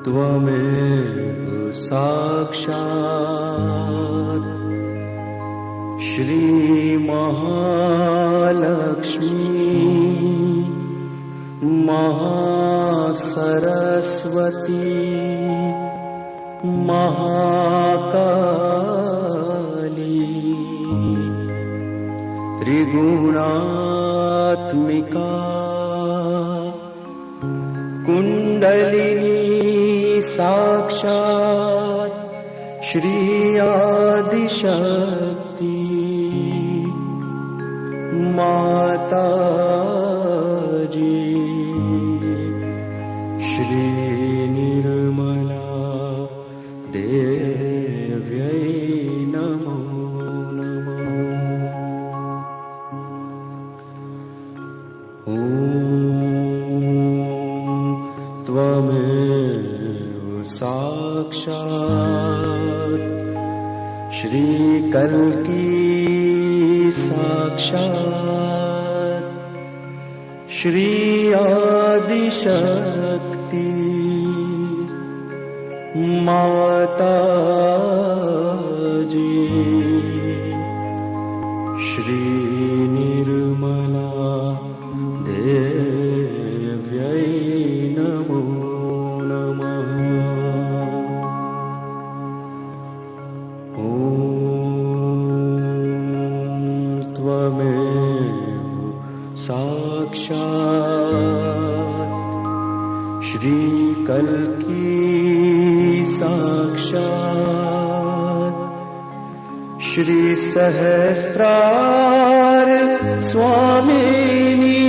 त्वमेव साक्षात् श्री महालक्ष्मी महासरस्वती महाकाली त्रिगुणात्मिका कुंडलिनी साक्षात् श्री आदिशक्ति माताजी श्री निर्मला देव्यै नमो नमः। ॐ त्वमेव साक्षात् श्री कल्की साक्षात् श्री आदिशक्ति माताजी श्री निर्मला देव्यै नमो नमः। ॐ त्वमेव साक्षात् श्री कल्की साक्षात् श्री सहस्रार स्वामिनी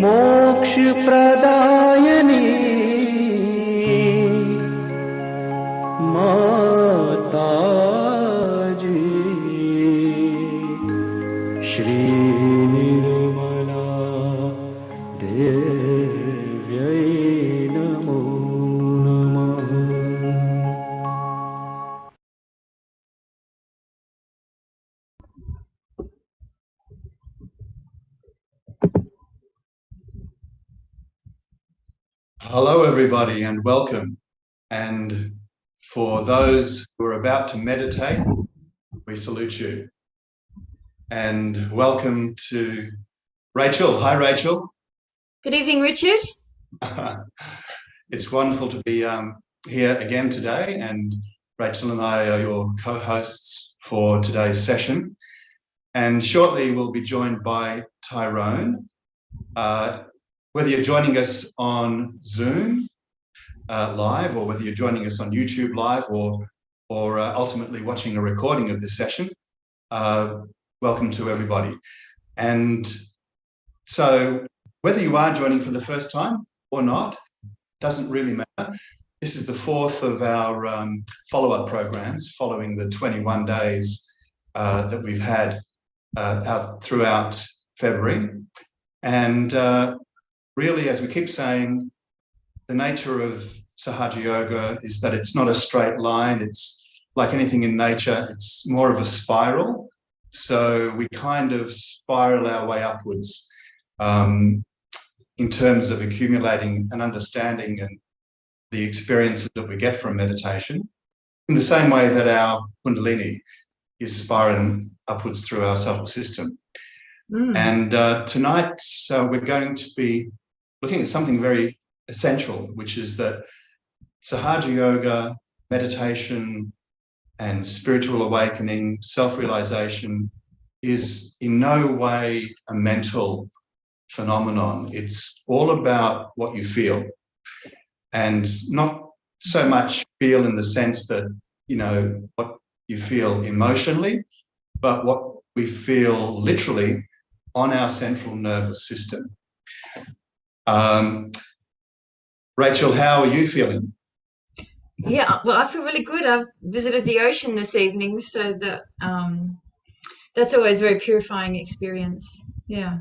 मोक्ष प्रदायिनी माताजी श्री निर्मला देव्यै नमो नमः। Hello everybody and welcome. And for those who are about to meditate, we salute you. And welcome to Rachel. Hi Rachel. Good evening, Richard. It's wonderful to be here again today, and Rachel and I are your co-hosts for today's session. And shortly we'll be joined by Tyrone. Whether you're joining us on Zoom live, or whether you're joining us on YouTube live, or ultimately watching a recording of this session, welcome to everybody. And so whether you are joining for the first time or not, doesn't really matter. This is the fourth of our follow-up programs following the 21 days that we've had out throughout February. And really, as we keep saying, the nature of Sahaja Yoga is that it's not a straight line. It's like anything in nature, it's more of a spiral. So we kind of spiral our way upwards in terms of accumulating an understanding and the experiences that we get from meditation, in the same way that our Kundalini is spiraling upwards through our subtle system. And tonight we're going to be looking at something very essential, which is that Sahaja Yoga, meditation and spiritual awakening, self-realization is in no way a mental phenomenon. It's all about what you feel, and not so much feel in the sense that, you know, what you feel emotionally, but what we feel literally on our central nervous system. Rachel, how are you feeling? Yeah, well, I feel really good. I've visited the ocean this evening, so that that's always a very purifying experience. Yeah,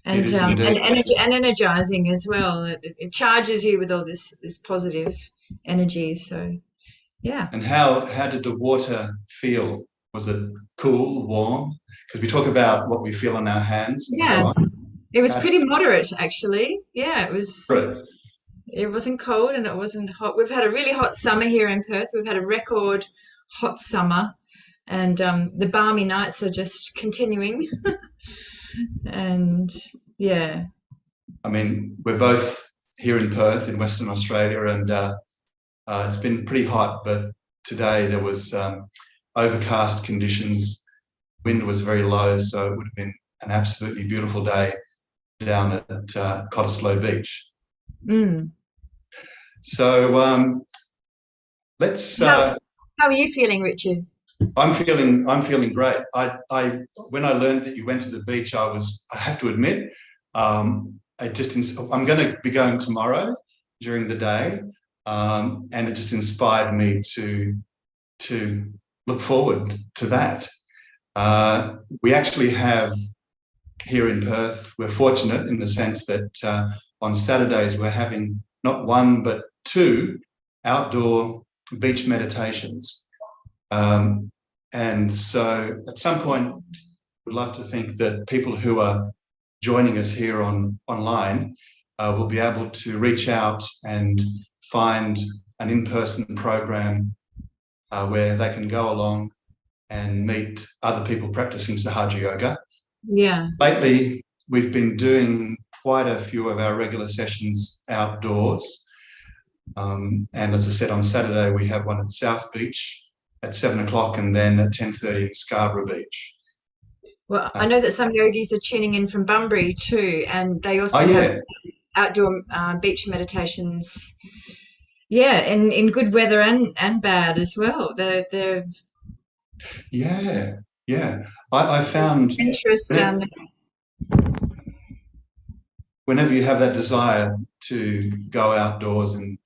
and energizing as well. It charges you with all this positive energy. So, yeah. And how did the water feel? Was it cool, warm? Because we talk about what we feel on our hands and so on. It was pretty moderate, actually. Yeah, it was. Right. It wasn't cold and it wasn't hot. We've had a really hot summer here in Perth. We've had a record hot summer, and the balmy nights are just continuing. And yeah. I mean, we're both here in Perth in Western Australia, and it's been pretty hot, but today there was overcast conditions. Wind was very low, so it would have been an absolutely beautiful day down at Cottesloe Beach. Mm. So let's. How are you feeling, Richard? I'm feeling great. When I learned that you went to the beach, I have to admit, I'm going to be going tomorrow during the day, and it just inspired me to look forward to that. We actually have here in Perth, we're fortunate in the sense that on Saturdays we're having not one but two outdoor beach meditations. And so at some point, we'd love to think that people who are joining us here online will be able to reach out and find an in-person program where they can go along and meet other people practicing Sahaja Yoga. Yeah. Lately, we've been doing quite a few of our regular sessions outdoors. And as I said, on Saturday, we have one at South Beach at 7 o'clock and then at 10:30 at Scarborough Beach. Well, I know that some yogis are tuning in from Bunbury too, and they also have outdoor beach meditations. Yeah, in good weather and bad as well. They're Yeah. I found interest. Whenever you have that desire to go outdoors and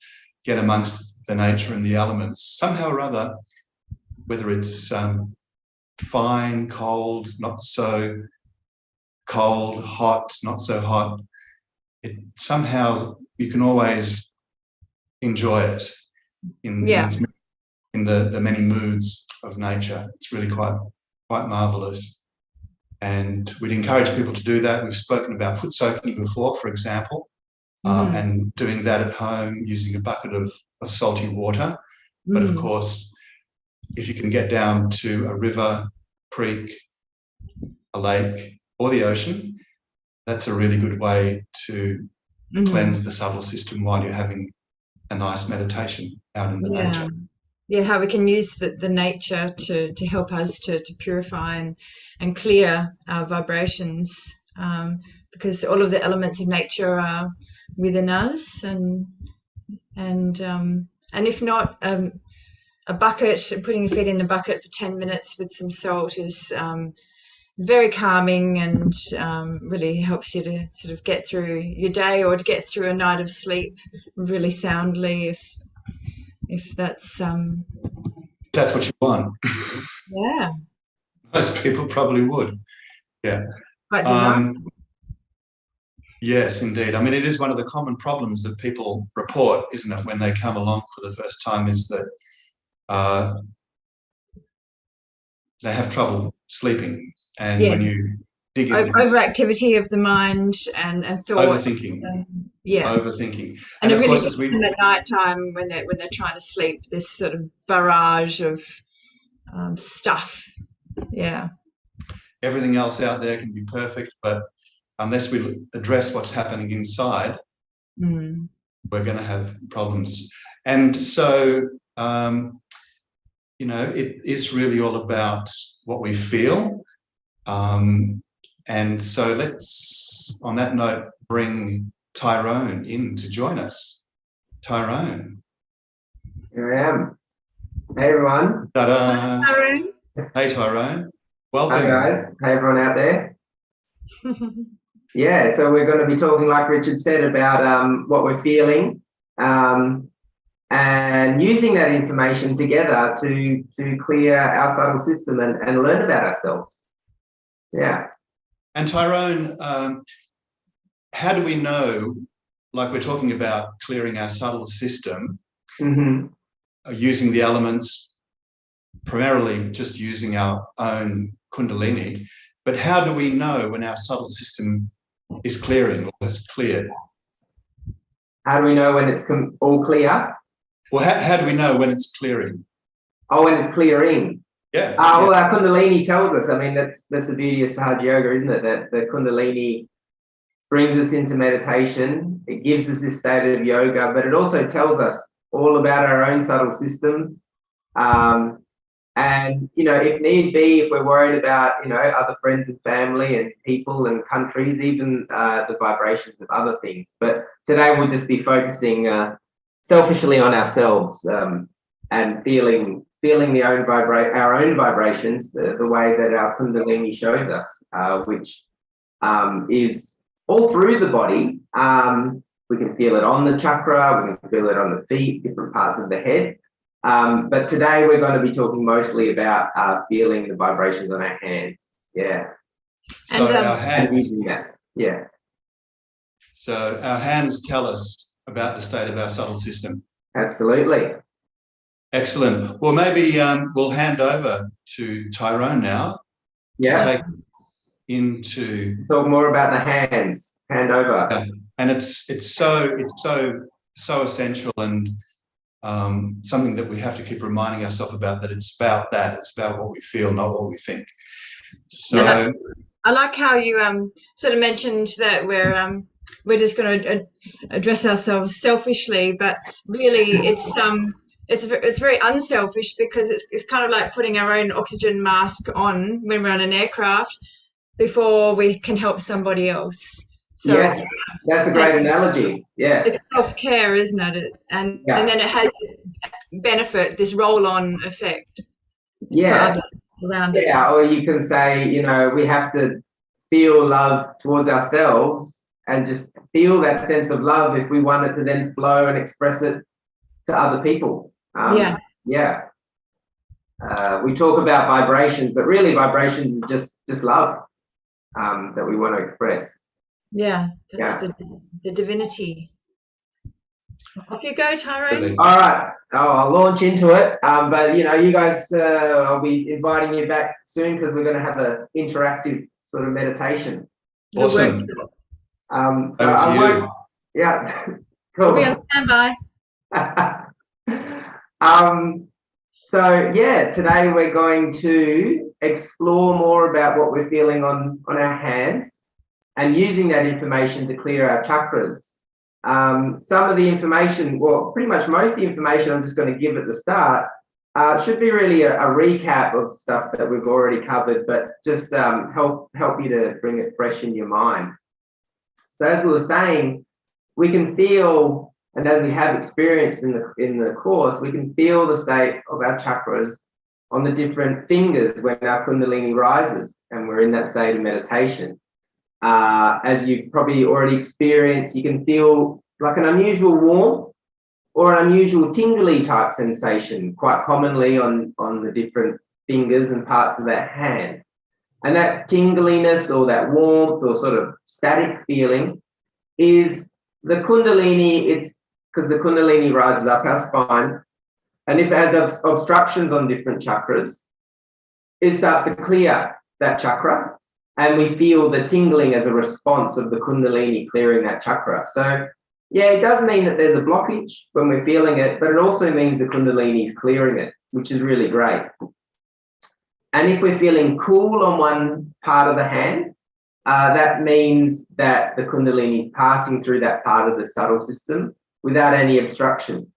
get amongst the nature and the elements, somehow or other, whether it's fine, cold, not so cold, hot, not so hot, somehow you can always enjoy it in the many moods of nature. It's really quite marvelous. And we'd encourage people to do that. We've spoken about foot soaking before, for example, and doing that at home using a bucket of salty water. But of course, if you can get down to a river, creek, a lake, or the ocean, that's a really good way to cleanse the subtle system while you're having a nice meditation out in the nature. Yeah, how we can use the nature to help us to purify and clear our vibrations, because all of the elements of nature are within us, and if not, a bucket, putting your feet in the bucket for 10 minutes with some salt is very calming and really helps you to sort of get through your day or to get through a night of sleep really soundly, if that's what you want. Yeah. Most people probably would. Yeah. Quite desirable. Yes, indeed. I mean, it is one of the common problems that people report, isn't it, when they come along for the first time, is that they have trouble sleeping. And when you dig in, overactivity of the mind and thought, overthinking. Overthinking. And it really gets them at night time when they're trying to sleep, this sort of barrage of stuff. Yeah. Everything else out there can be perfect, but unless we address what's happening inside, we're going to have problems. And so, it is really all about what we feel. And so let's, on that note, bring Tyrone in to join us. Tyrone. Here I am. Hey, everyone. Ta-da. Hi, Tyrone. Hey, Tyrone. Welcome. Hi, guys. Hey, everyone out there. Yeah, so we're going to be talking, like Richard said, about what we're feeling and using that information together to clear our subtle system and learn about ourselves. Yeah. And Tyrone, how do we know, like we're talking about clearing our subtle system, using the elements, primarily just using our own Kundalini, but how do we know when our subtle system is clearing or has cleared? How do we know when it's all clear? Well, how do we know when it's clearing? Oh, when it's clearing. Yeah. Well, our Kundalini tells us. I mean, that's the beauty of Sahaja Yoga, isn't it? That the Kundalini brings us into meditation. It gives us this state of yoga, but it also tells us all about our own subtle system. And, you know, if need be, if we're worried about, you know, other friends and family and people and countries, even the vibrations of other things. But today we'll just be focusing selfishly on ourselves and feeling our own vibrations the way that our Kundalini shows us, which is all through the body. We can feel it on the chakra, we can feel it on the feet, different parts of the head. But today we're going to be talking mostly about feeling the vibrations on our hands. Yeah. So our hands. Yeah. So our hands tell us about the state of our subtle system. Absolutely. Excellent. Well, maybe we'll hand over to Tyrone now. Yeah. To take into talk more about the hands. Hand over. Yeah. And it's so essential and something that we have to keep reminding ourselves about, that it's about that. It's about what we feel, not what we think. So I like how you sort of mentioned that we're just going to address ourselves selfishly, but really it's very unselfish, because it's kind of like putting our own oxygen mask on when we're on an aircraft before we can help somebody else. So yes, that's a great analogy. Yes, it's self-care, isn't it? And then it has this benefit, this roll-on effect. Yeah, for others around yeah. us. Or you can say, you know, we have to feel love towards ourselves and just feel that sense of love if we want it to then flow and express it to other people. Yeah. We talk about vibrations, but really vibrations is just love that we want to express. Yeah, that's the divinity. Off you go, Tyrone. All right. I'll launch into it. But, you know, you guys, I'll be inviting you back soon, because we're going to have an interactive sort of meditation. Awesome. So over to you. Yeah. Cool. We'll be on standby. So yeah, today we're going to explore more about what we're feeling on our hands and using that information to clear our chakras. Some of the information, well, pretty much most of the information I'm just going to give at the start should be really a recap of stuff that we've already covered, but just help you to bring it fresh in your mind. So as we were saying, we can feel, and as we have experienced in the course, we can feel the state of our chakras on the different fingers when our Kundalini rises and we're in that state of meditation. As you've probably already experienced, you can feel like an unusual warmth or an unusual tingly type sensation, quite commonly on the different fingers and parts of that hand. And that tingliness or that warmth or sort of static feeling is the Kundalini. It's because the Kundalini rises up our spine, and if it has obstructions on different chakras, it starts to clear that chakra, and we feel the tingling as a response of the Kundalini clearing that chakra. So yeah, it does mean that there's a blockage when we're feeling it, but it also means the Kundalini is clearing it, which is really great. And if we're feeling cool on one part of the hand, that means that the Kundalini is passing through that part of the subtle system without any obstruction.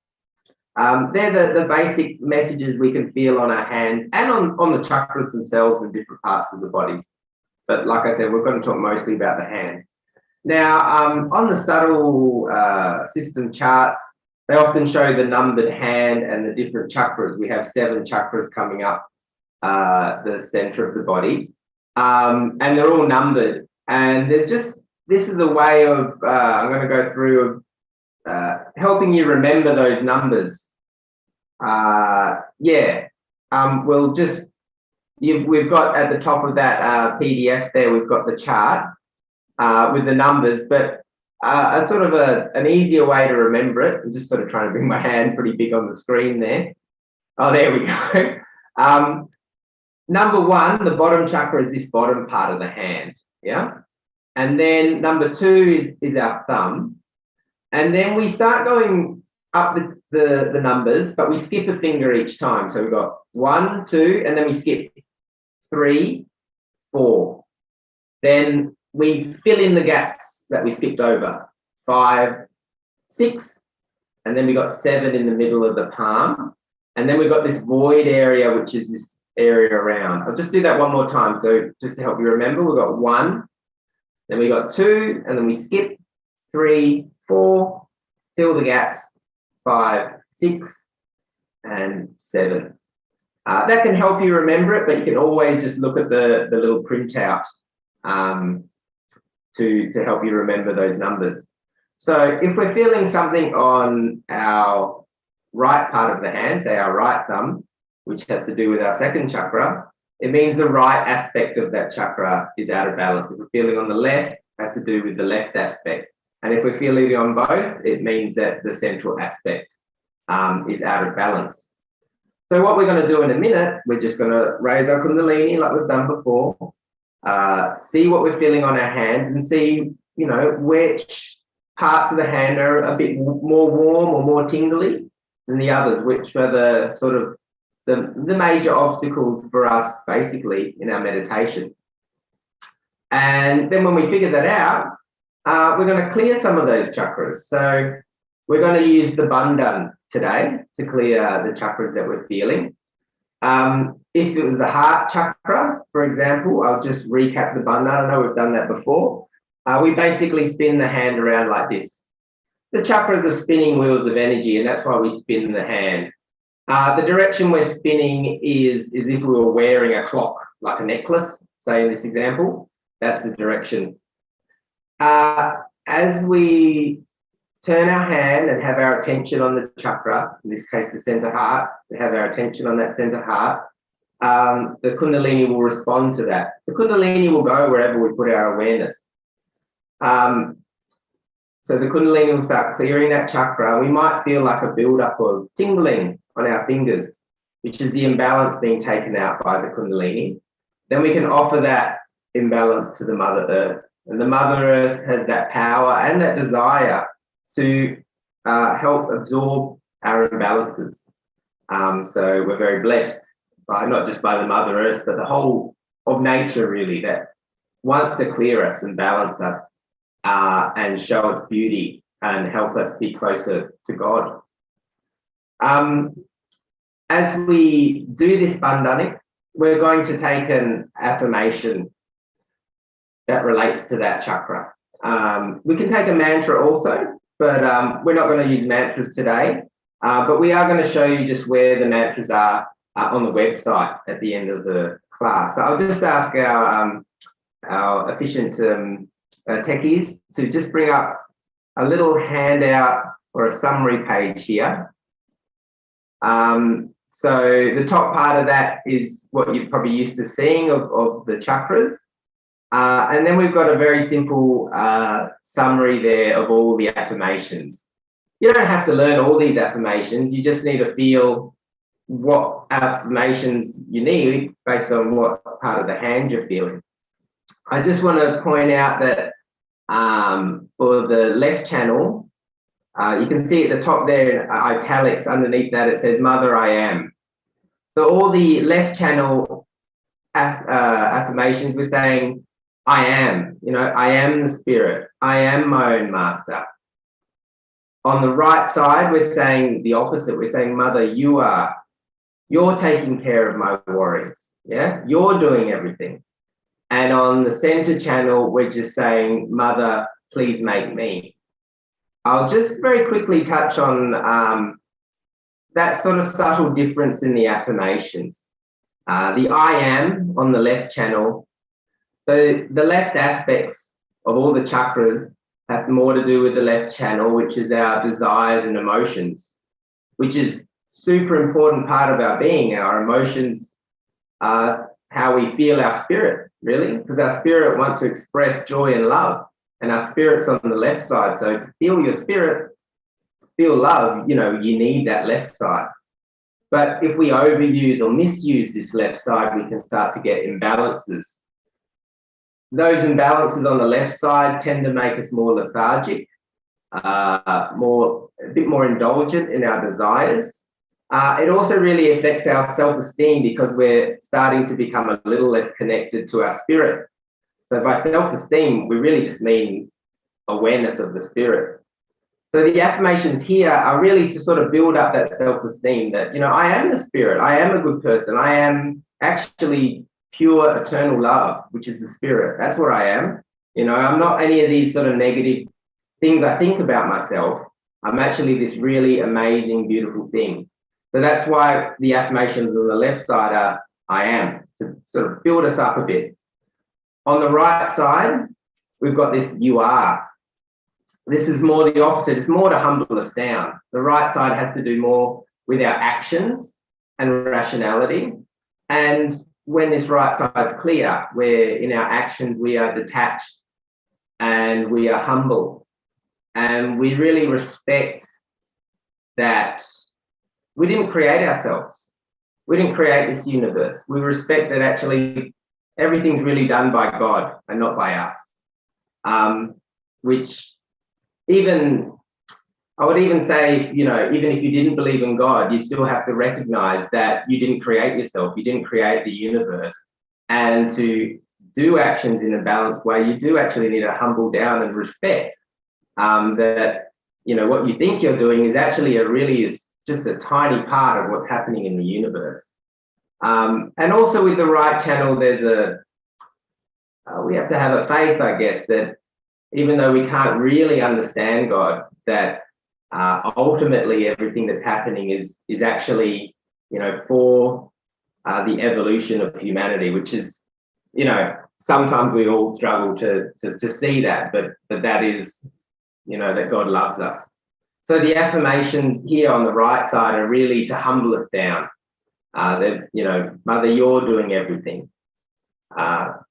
They're the basic messages we can feel on our hands and on the chakras themselves in different parts of the bodies. But like I said, we're going to talk mostly about the hands. Now, on the subtle system charts, they often show the numbered hand and the different chakras. We have 7 chakras coming up the center of the body, and they're all numbered. And there's just, this is a way of, I'm going to go through helping you remember those numbers. We'll just, we've got at the top of that PDF there, we've got the chart with the numbers, but a sort of an easier way to remember it. I'm just sort of trying to bring my hand pretty big on the screen there. Oh, there we go. Number 1, the bottom chakra is this bottom part of the hand, yeah? And then number 2 is our thumb. And then we start going up the numbers, but we skip a finger each time. So we've got 1, 2, and then we skip 3, 4. Then we fill in the gaps that we skipped over. 5, 6, and then we got 7 in the middle of the palm. And then we've got this void area, which is this area around. I'll just do that one more time. So just to help you remember, we've got 1, then we got 2, and then we skip 3, 4, fill the gaps, 5, 6, and 7. That can help you remember it, but you can always just look at the little printout to help you remember those numbers. So if we're feeling something on our right part of the hand, say our right thumb, which has to do with our second chakra, it means the right aspect of that chakra is out of balance. If we're feeling on the left, it has to do with the left aspect. And if we're feeling on both, it means that the central aspect is out of balance. So what we're going to do in a minute, we're just going to raise our Kundalini like we've done before, see what we're feeling on our hands and see, you know, which parts of the hand are a bit more warm or more tingly than the others, which are the sort of the major obstacles for us basically in our meditation. And then when we figure that out, we're going to clear some of those chakras. So we're going to use the bandhan today to clear the chakras that we're feeling. If it was the heart chakra, for example, I'll just recap the bandhan. I know we've done that before. We basically spin the hand around like this. The chakras are spinning wheels of energy, and that's why we spin the hand. The direction we're spinning is if we were wearing a clock, like a necklace, say in this example. That's the direction. As we turn our hand and have our attention on the chakra, in this case the center heart, we have our attention on that center heart, the Kundalini will respond to that. The Kundalini will go wherever we put our awareness. So the Kundalini will start clearing that chakra. We might feel like a build-up of tingling on our fingers, which is the imbalance being taken out by the Kundalini. Then we can offer that imbalance to the Mother Earth. And the Mother Earth has that power and that desire to help absorb our imbalances. So we're very blessed by not just by the Mother Earth, but the whole of nature really that wants to clear us and balance us and show its beauty and help us be closer to God. As we do this bandhanik, we're going to take an affirmation that relates to that chakra. We can take a mantra also, but we're not going to use mantras today. But we are going to show you just where the mantras are on the website at the end of the class. So I'll just ask our efficient techies to just bring up a little handout or a summary page here. So the top part of that is what you're probably used to seeing of the chakras. And then we've got a very simple summary there of all the affirmations. You don't have to learn all these affirmations. You just need to feel what affirmations you need based on what part of the hand you're feeling. I just want to point out that for the left channel, you can see at the top there in italics, underneath that it says Mother I Am. So all the left channel affirmations, we're saying I am, you know, I am the spirit, I am my own master. On the right side, we're saying the opposite. We're saying, Mother, you're taking care of my worries. Yeah, you're doing everything. And on the center channel, we're just saying, Mother, please make me. I'll just very quickly touch on that sort of subtle difference in the affirmations. The I am on the left channel. So the left aspects of all the chakras have more to do with the left channel, which is our desires and emotions, which is super important part of our being. Our emotions are how we feel our spirit, really, because our spirit wants to express joy and love, and our spirit's on the left side. So to feel your spirit, feel love, you know, you need that left side. But if we overuse or misuse this left side, we can start to get imbalances. Those imbalances on the left side tend to make us more lethargic, a bit more indulgent in our desires. It also really affects our self-esteem because we're starting to become a little less connected to our spirit. So by self-esteem, we really just mean awareness of the spirit. So the affirmations here are really to sort of build up that self-esteem that, you know, I am the spirit, I am a good person, I am actually pure eternal love, which is the spirit. That's what I am. You know, I'm not any of these sort of negative things I think about myself. I'm actually this really amazing, beautiful thing. So that's why the affirmations on the left side are I am, to sort of build us up a bit. On the right side, we've got this you are. This is more the opposite. It's more to humble us down. The right side has to do more with our actions and rationality. And when this right side's clear, where in our actions we are detached and we are humble and we really respect that we didn't create ourselves. We didn't create this universe. We respect that actually everything's really done by God and not by us. Which even, I would even say, you know, even if you didn't believe in God, you still have to recognize that you didn't create yourself, you didn't create the universe. And to do actions in a balanced way, you do actually need to humble down and respect that, you know, what you think you're doing is actually is just a tiny part of what's happening in the universe. And also with the right channel, there's we have to have a faith, I guess, that even though we can't really understand God, that ultimately everything that's happening is actually, you know, for the evolution of humanity, which is, you know, sometimes we all struggle to see that, but that is, you know, that God loves us. So the affirmations here on the right side are really to humble us down. That, you know, Mother, you're doing everything.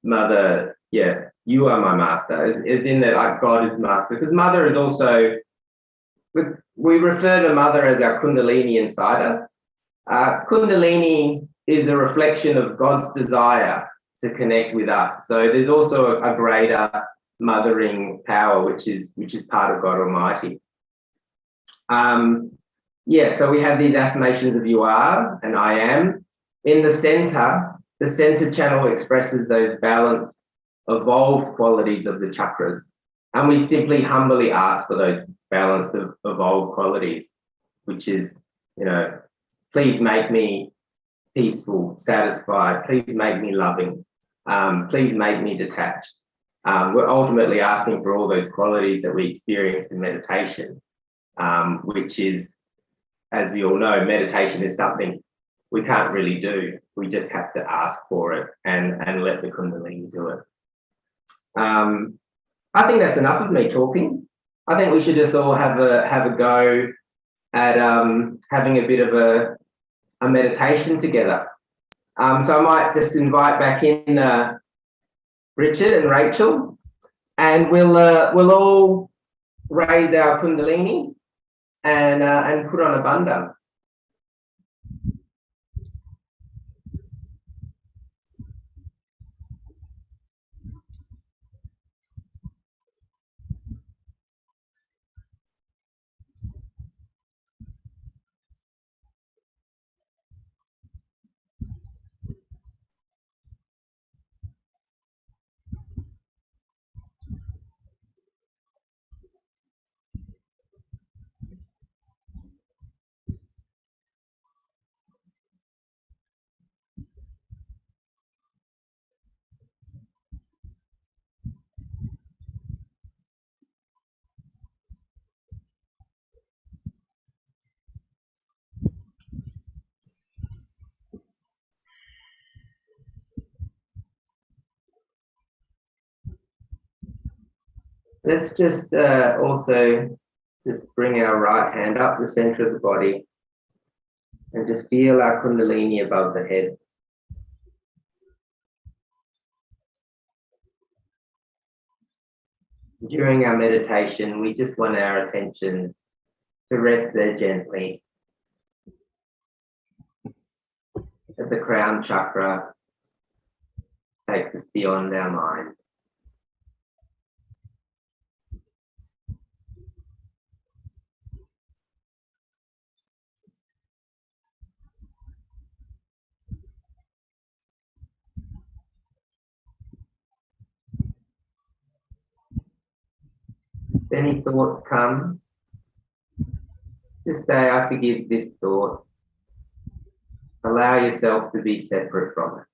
Mother, yeah, you are my master, is in that God is master. Because Mother is also, we refer to Mother as our Kundalini inside us. Kundalini is a reflection of God's desire to connect with us. So there's also a greater mothering power, which is part of God Almighty. Yeah, so we have these affirmations of you are and I am. In the center channel expresses those balanced, evolved qualities of the chakras. And we simply humbly ask for those balanced, evolved qualities, which is, you know, please make me peaceful, satisfied, please make me loving, please make me detached. We're ultimately asking for all those qualities that we experience in meditation, which is, as we all know, meditation is something we can't really do. We just have to ask for it and let the Kundalini do it. I think that's enough of me talking. I think we should just all have a go at having a bit of a meditation together. So I might just invite back in Richard and Rachel, and we'll all raise our Kundalini and put on a bandha. Let's just also just bring our right hand up the center of the body and just feel our Kundalini above the head. During our meditation, we just want our attention to rest there gently as the crown chakra takes us beyond our mind. any thoughts come, just say, I forgive this thought. Allow yourself to be separate from it.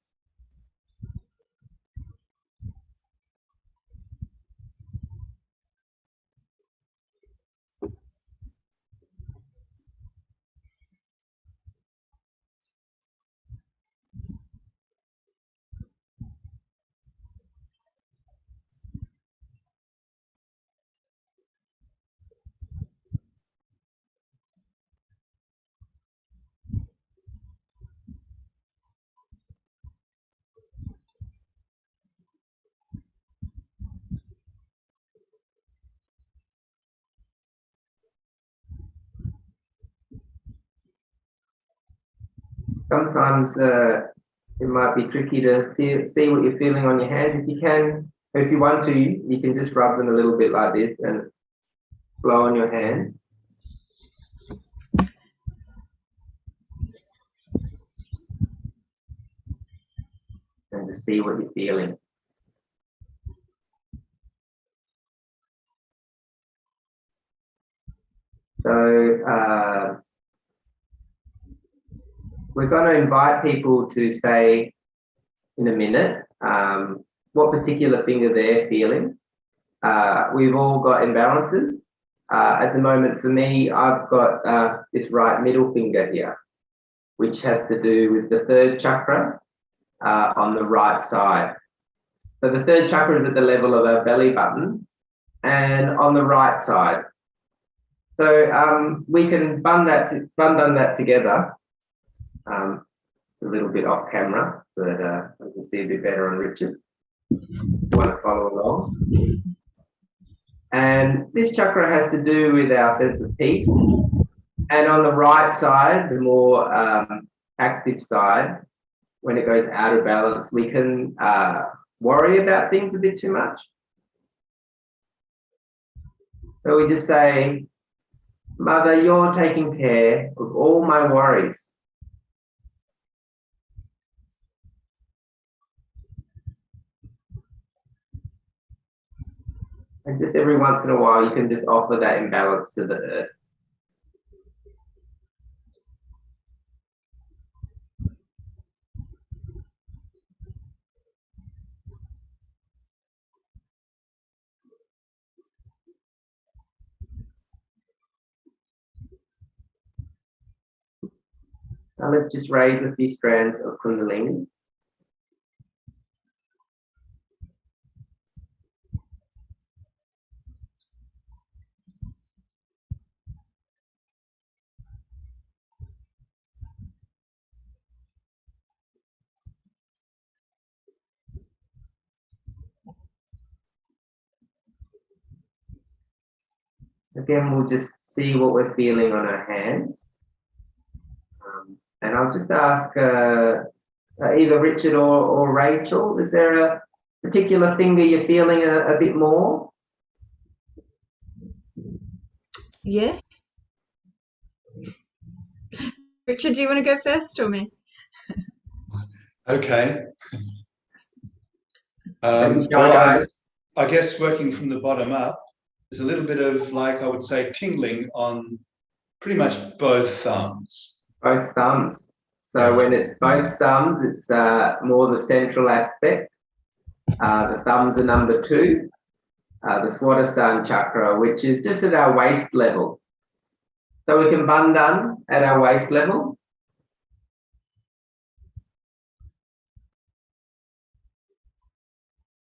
Sometimes it might be tricky to see what you're feeling on your hands. If you can, or if you want to, you can just rub them a little bit like this and blow on your hands. And just see what you're feeling. So we're going to invite people to say in a minute what particular finger they're feeling. We've all got imbalances. At the moment, for me, I've got this right middle finger here, which has to do with the third chakra on the right side. So the third chakra is at the level of our belly button and on the right side. So we can bundle that together. It's a little bit off camera, but you can see a bit better on Richard. If you want to follow along. And this chakra has to do with our sense of peace. And on the right side, the more active side, when it goes out of balance, we can worry about things a bit too much. So we just say, Mother, you're taking care of all my worries. And just every once in a while, you can just offer that imbalance to the earth. Now let's just raise a few strands of Kundalini. Again, we'll just see what we're feeling on our hands. And I'll just ask either Richard or Rachel, is there a particular finger you're feeling a bit more? Yes. Richard, do you want to go first or me? Okay. Well, I guess working from the bottom up, there's a little bit of, like, I would say, tingling on pretty much both thumbs. Both thumbs. So Yes. When it's both thumbs, it's more the central aspect. The thumbs are number 2. The Slaughterstone Chakra, which is just at our waist level. So we can bandhan at our waist level.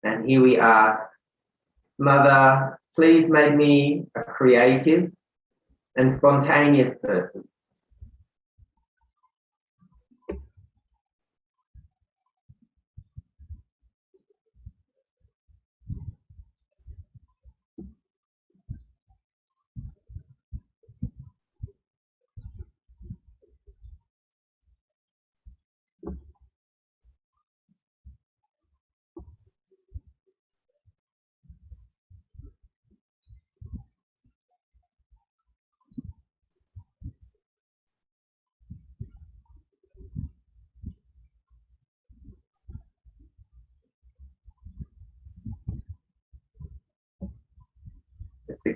And here we ask, Mother, please make me a creative and spontaneous person.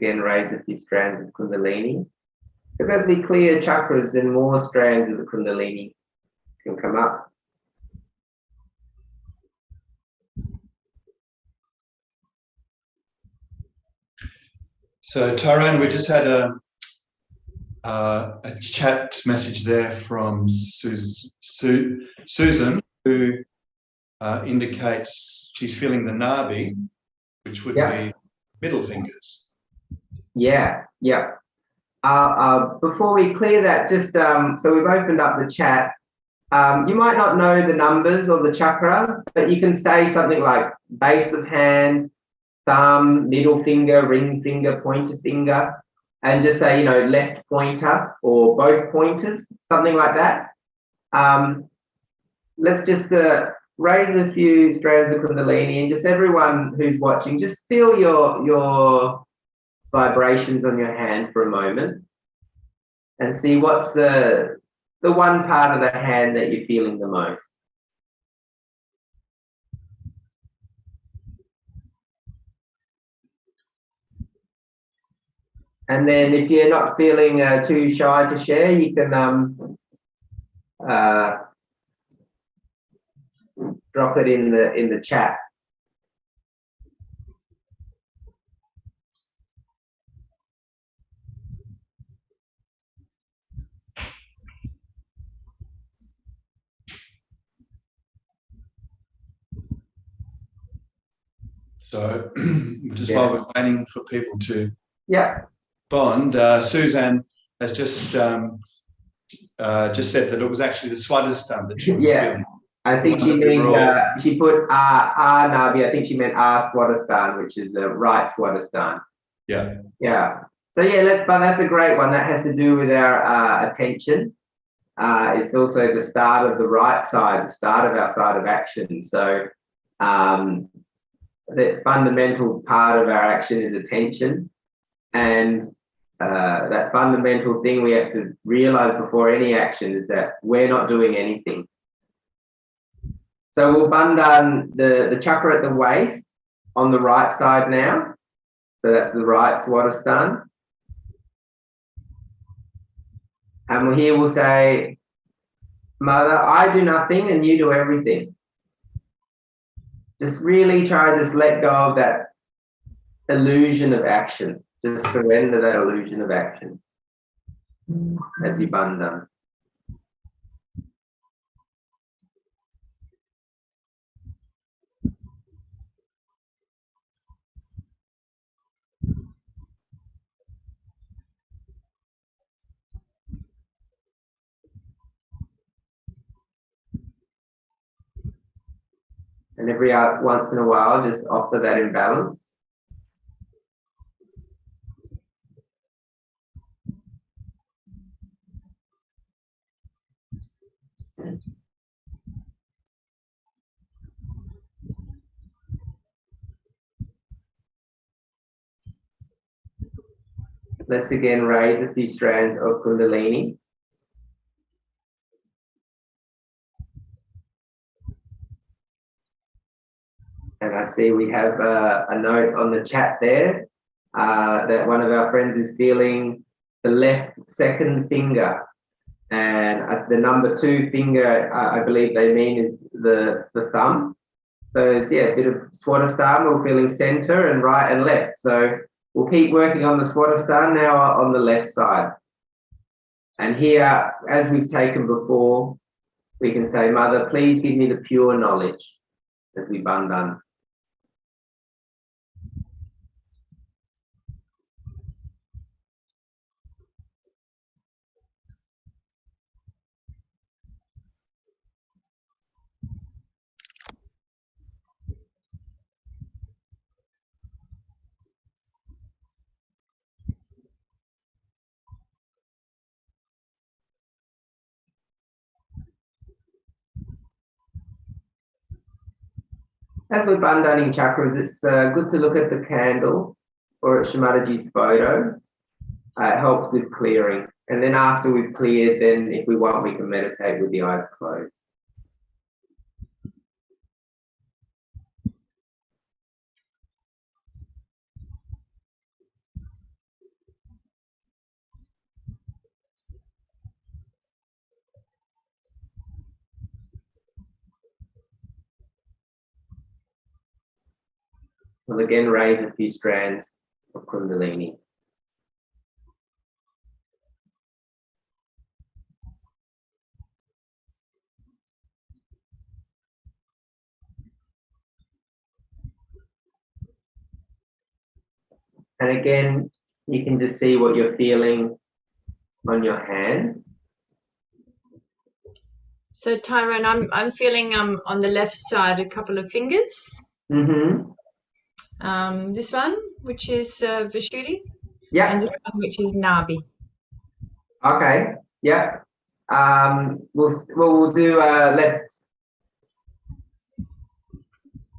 again raise a few strands of Kundalini. Because as we clear chakras, then more strands of the Kundalini can come up. So Tyrone, we just had a chat message there from Susan, who indicates she's feeling the nabi, which would be middle fingers. Yeah. Before we clear that, just so we've opened up the chat. You might not know the numbers or the chakra, but you can say something like base of hand, thumb, middle finger, ring finger, pointer finger, and just say, left pointer or both pointers, something like that. Let's just raise a few strands of Kundalini, and just everyone who's watching, just feel your vibrations on your hand for a moment and see what's the one part of the hand that you're feeling the most. And then if you're not feeling too shy to share, you can drop it in the chat. So just while we're waiting for people to bond, Suzanne has just said that it was actually the Swadhisthana that she was feeling. I think she means she put Nabi. I think she meant Swadhisthana, which is the right Swadhisthana. Yeah. So that's a great one. That has to do with our attention. It's also the start of the right side, the start of our side of action. So the fundamental part of our action is attention, and that fundamental thing we have to realize before any action is that we're not doing anything. So we'll bandhan the chakra at the waist on the right side now. So that's the right Swadhisthana. And here we'll say, Mother, I do nothing and you do everything. Just really try to just let go of that illusion of action. Just surrender that illusion of action as you bandhan. And every once in a while, just offer that imbalance. Let's again raise a few strands of Kundalini. And I see we have a note on the chat there that one of our friends is feeling the left second finger. And the number 2 finger, I believe they mean is the thumb. So it's, a bit of Swadhisthana. We're feeling center and right and left. So we'll keep working on the Swadhisthana now on the left side. And here, as we've taken before, we can say, Mother, please give me the pure knowledge as we bandhan. As we're bandhaning chakras, it's good to look at the candle or at Shri Mataji's photo. It helps with clearing. And then after we've cleared, then if we want, we can meditate with the eyes closed. We'll again raise a few strands of Kundalini. And again, you can just see what you're feeling on your hands. So Tyrone, I'm feeling on the left side a couple of fingers. Mm-hmm. This one, which is Vishuddhi, Yeah. and this one, which is Nabi. Okay. Yeah. We'll do left.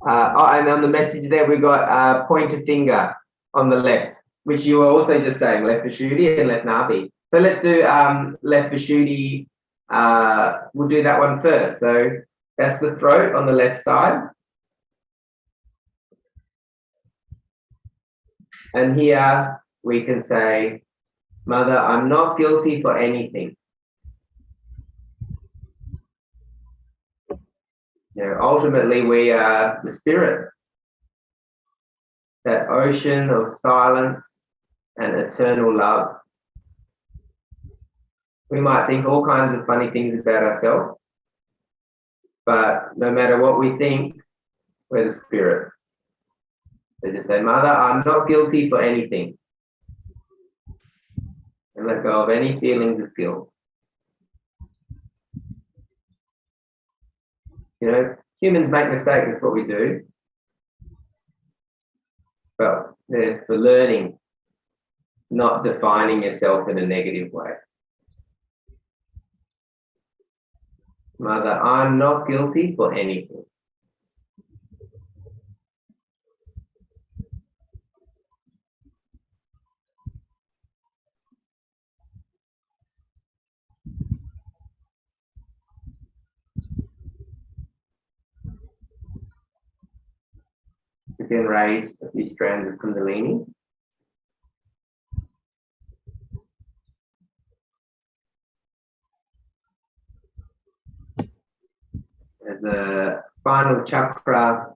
And on the message there, we got pointer finger on the left, which you were also just saying, left Vishuddhi and left Nabi. So let's do left Vishuddhi. We'll do that one first. So that's the throat on the left side. And here we can say, Mother, I'm not guilty for anything. You know, ultimately, we are the spirit, that ocean of silence and eternal love. We might think all kinds of funny things about ourselves, but no matter what we think, we're the spirit. So just say, Mother, I'm not guilty for anything. And let go of any feelings of guilt. You know, humans make mistakes, that's what we do. But they're for learning, not defining yourself in a negative way. Mother, I'm not guilty for anything. You can raise a few strands of Kundalini. As a final chakra,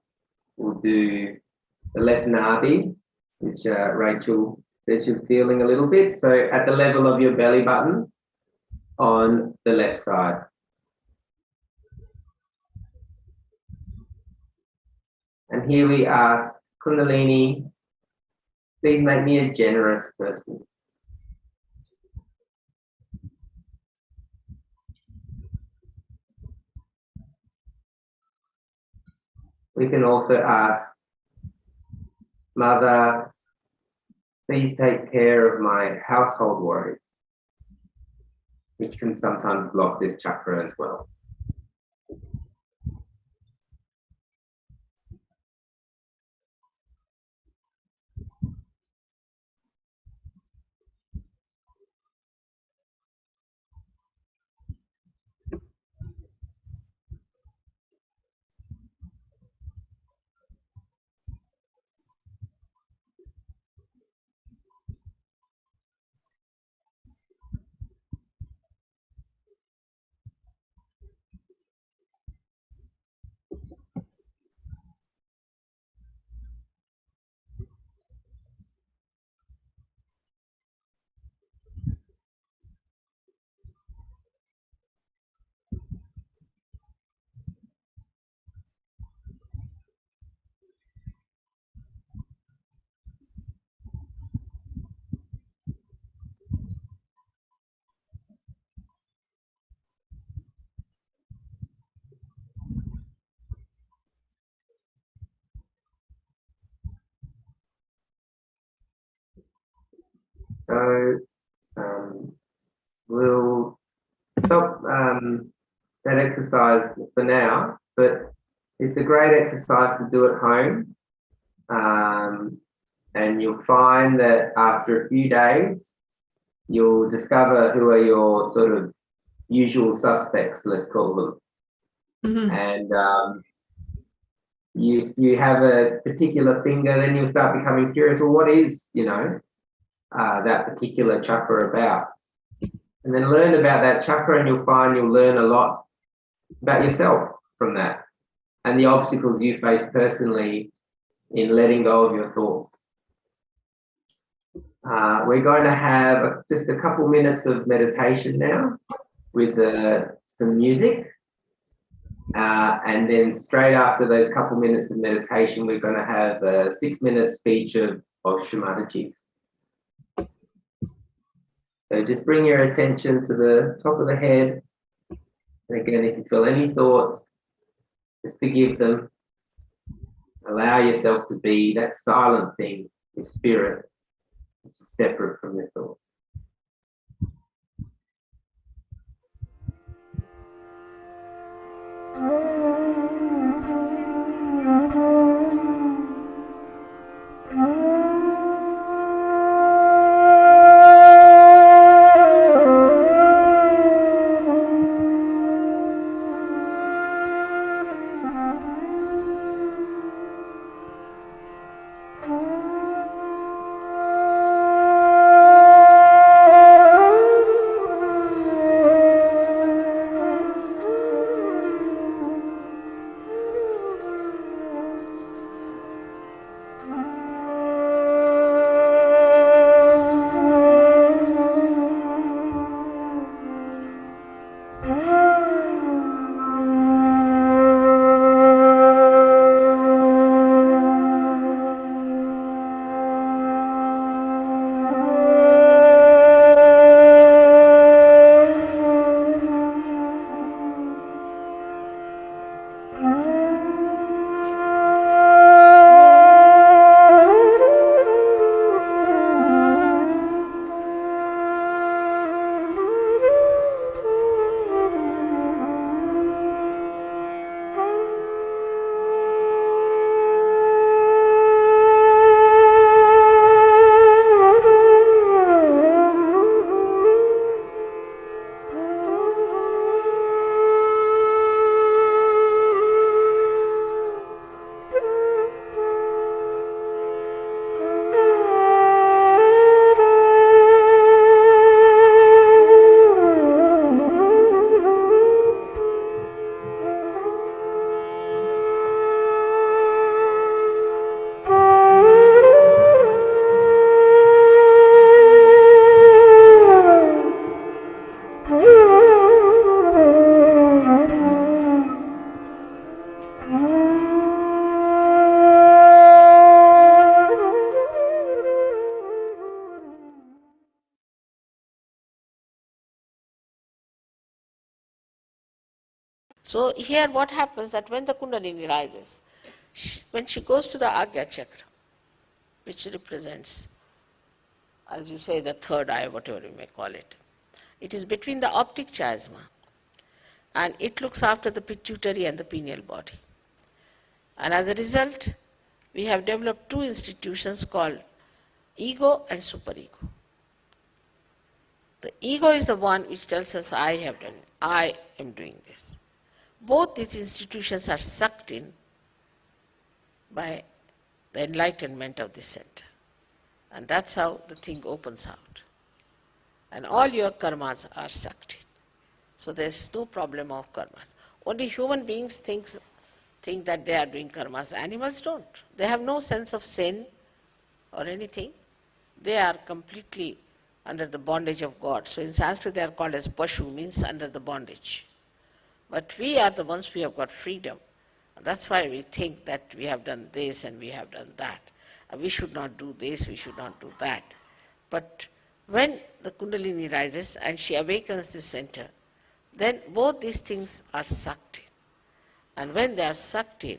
we'll do the left Nabi, which Rachel said she's feeling a little bit. So at the level of your belly button on the left side. And here we ask Kundalini, please make me a generous person. We can also ask, Mother, please take care of my household worries, which can sometimes block this chakra as well. So we'll stop that exercise for now, but it's a great exercise to do at home. And you'll find that after a few days, you'll discover who are your sort of usual suspects, let's call them. Mm-hmm. And you have a particular finger, then you'll start becoming curious, well, what is, you know, that particular chakra about? And then learn about that chakra, and you'll find you'll learn a lot about yourself from that and the obstacles you face personally in letting go of your thoughts. We're going to have just a couple minutes of meditation now with some music. And then straight after those couple minutes of meditation, we're going to have a 6-minute speech of Shri Mataji's. So just bring your attention to the top of the head. And again, if you feel any thoughts, just forgive them. Allow yourself to be that silent thing, your spirit, which is separate from your thoughts. So here what happens that when the Kundalini rises, when she goes to the Ajna Chakra, which represents, as you say, the third eye, whatever you may call it, it is between the optic chiasma and it looks after the pituitary and the pineal body. And as a result, we have developed two institutions called ego and superego. The ego is the one which tells us, I have done it, I am doing this. Both these institutions are sucked in by the enlightenment of this center. And that's how the thing opens out. And all your karmas are sucked in. So there's no problem of karmas. Only human beings think that they are doing karmas. Animals don't. They have no sense of sin or anything. They are completely under the bondage of God. So in Sanskrit they are called as pashu, means under the bondage. But we are the ones who have got freedom. That's why we think that we have done this and we have done that. We should not do this, we should not do that. But when the Kundalini rises and she awakens the center, then both these things are sucked in. And when they are sucked in,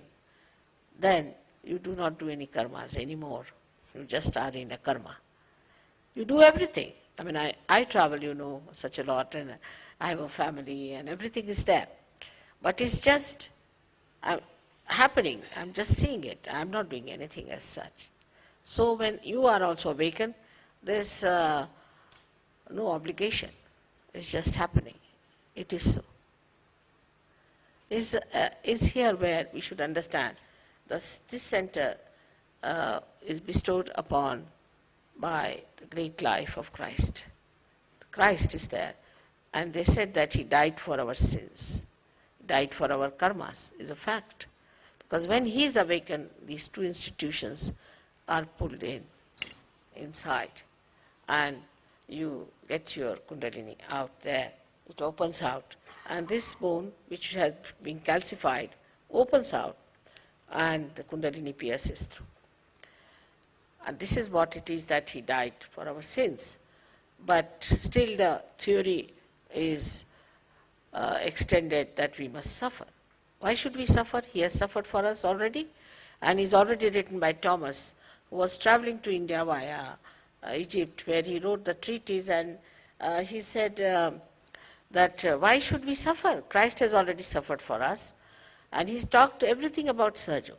then you do not do any karmas anymore. You just are in a karma. You do everything. I mean, I travel, you know, such a lot, and I have a family, and everything is there. But it's just happening. I'm just seeing it. I'm not doing anything as such. So when you are also awakened, there's no obligation. It's just happening. It is so. Is here where we should understand this center is bestowed upon by the great life of Christ. Christ is there. And they said that he died for our sins. He died for our karmas, is a fact. Because when he is awakened, these two institutions are pulled inside, and you get your Kundalini out there. It opens out, and this bone, which has been calcified, opens out, and the Kundalini pierces through. And this is what it is that he died for our sins. But still the theory is extended that we must suffer. Why should we suffer? He has suffered for us already, and is already written by Thomas, who was traveling to India via Egypt, where he wrote the treatise, and he said that why should we suffer? Christ has already suffered for us, and he's talked everything about Sahaja.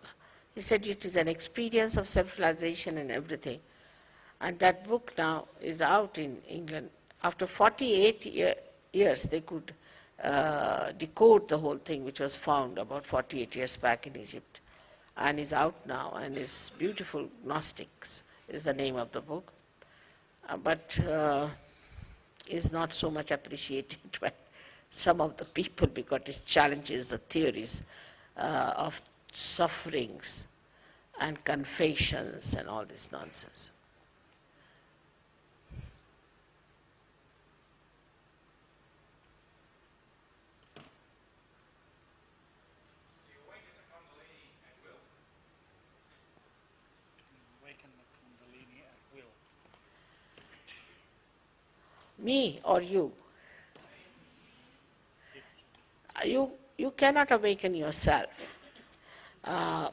He said it is an experience of self-realization and everything. And that book now is out in England. After 48 years, they could decode the whole thing, which was found about 48 years back in Egypt, and is out now, and is beautiful. Gnostics is the name of the book, but is not so much appreciated by some of the people because it challenges the theories of sufferings and confessions and all this nonsense. Me or you? You cannot awaken yourself.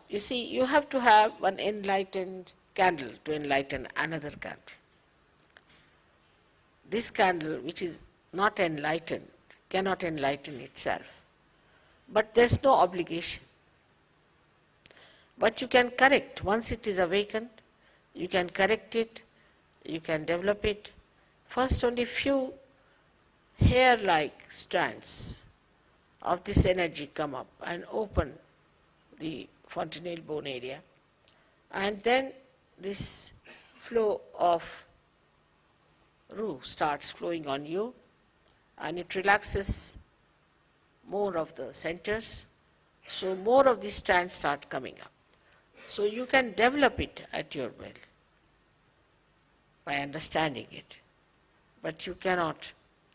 You see, you have to have one enlightened candle to enlighten another candle. This candle, which is not enlightened, cannot enlighten itself. But there's no obligation. But you can correct. Once it is awakened, you can correct it, you can develop it. First, only few hair-like strands of this energy come up and open the fontanelle bone area, and then this flow of Ru starts flowing on you, and it relaxes more of the centers, so more of these strands start coming up. So you can develop it at your will by understanding it, but you cannot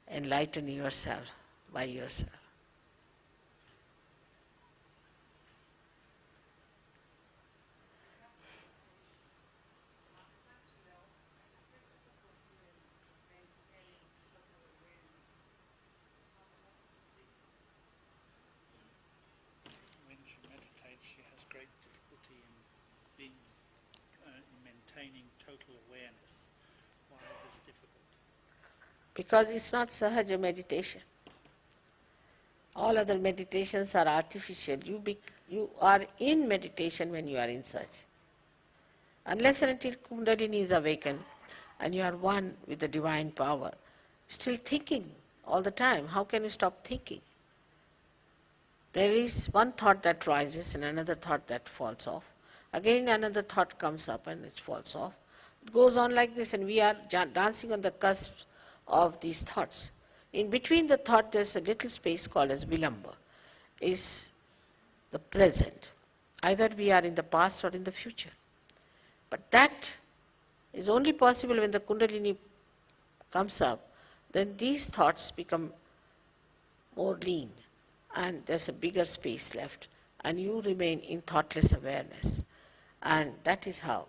enlighten yourself by yourself. Because it's not Sahaja meditation. All other meditations are artificial. You are in meditation when you are in such. Unless and until Kundalini is awakened and you are one with the divine power, still thinking all the time, how can you stop thinking? There is one thought that rises and another thought that falls off. Again another thought comes up and it falls off. It goes on like this, and we are dancing on the cusp of these thoughts. In between the thought there's a little space called as Vilamba, is the present. Either we are in the past or in the future. But that is only possible when the Kundalini comes up, then these thoughts become more lean and there's a bigger space left and you remain in thoughtless awareness, and that is how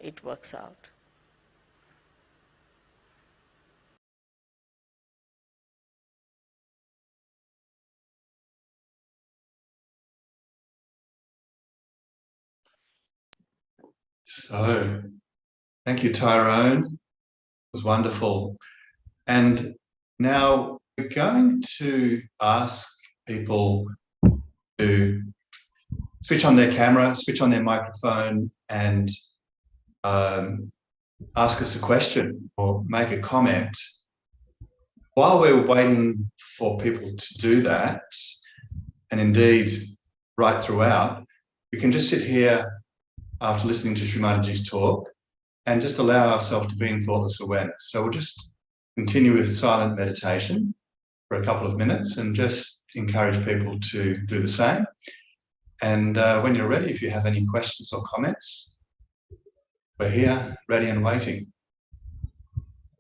it works out. So, thank you, Tyrone. It was wonderful. And now we're going to ask people to switch on their camera, switch on their microphone, and ask us a question or make a comment. While we're waiting for people to do that, and indeed right throughout, we can just sit here after listening to Shri Mataji's talk and just allow ourselves to be in thoughtless awareness. So we'll just continue with silent meditation for a couple of minutes and just encourage people to do the same. And when you're ready, if you have any questions or comments, we're here, ready and waiting.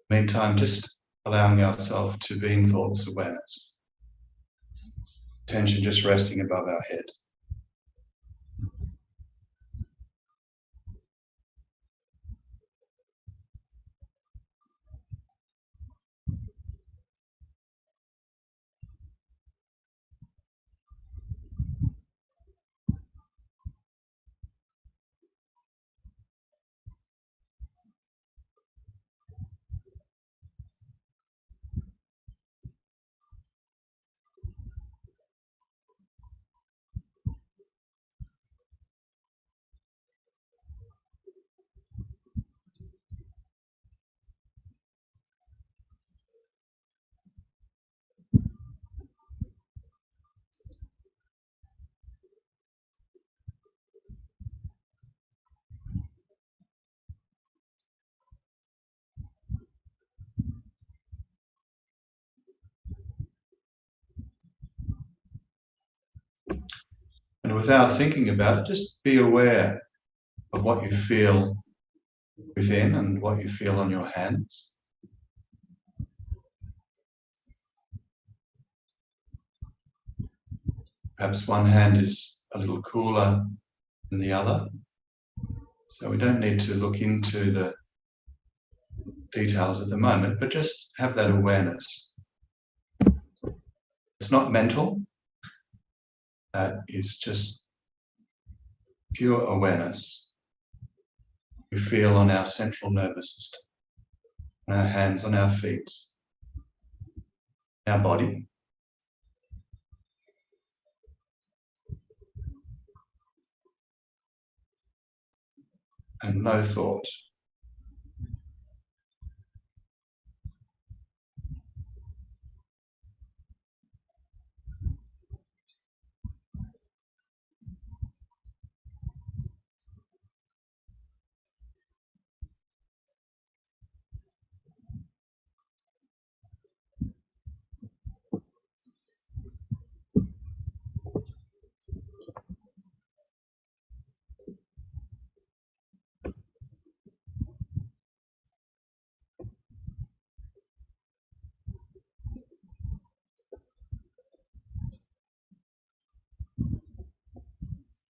Meantime, just allowing ourselves to be in thoughtless awareness. Attention just resting above our head. And without thinking about it, just be aware of what you feel within and what you feel on your hands. Perhaps one hand is a little cooler than the other. So we don't need to look into the details at the moment, but just have that awareness. It's not mental. That is just pure awareness. We feel on our central nervous system, on our hands, on our feet, our body. And no thought.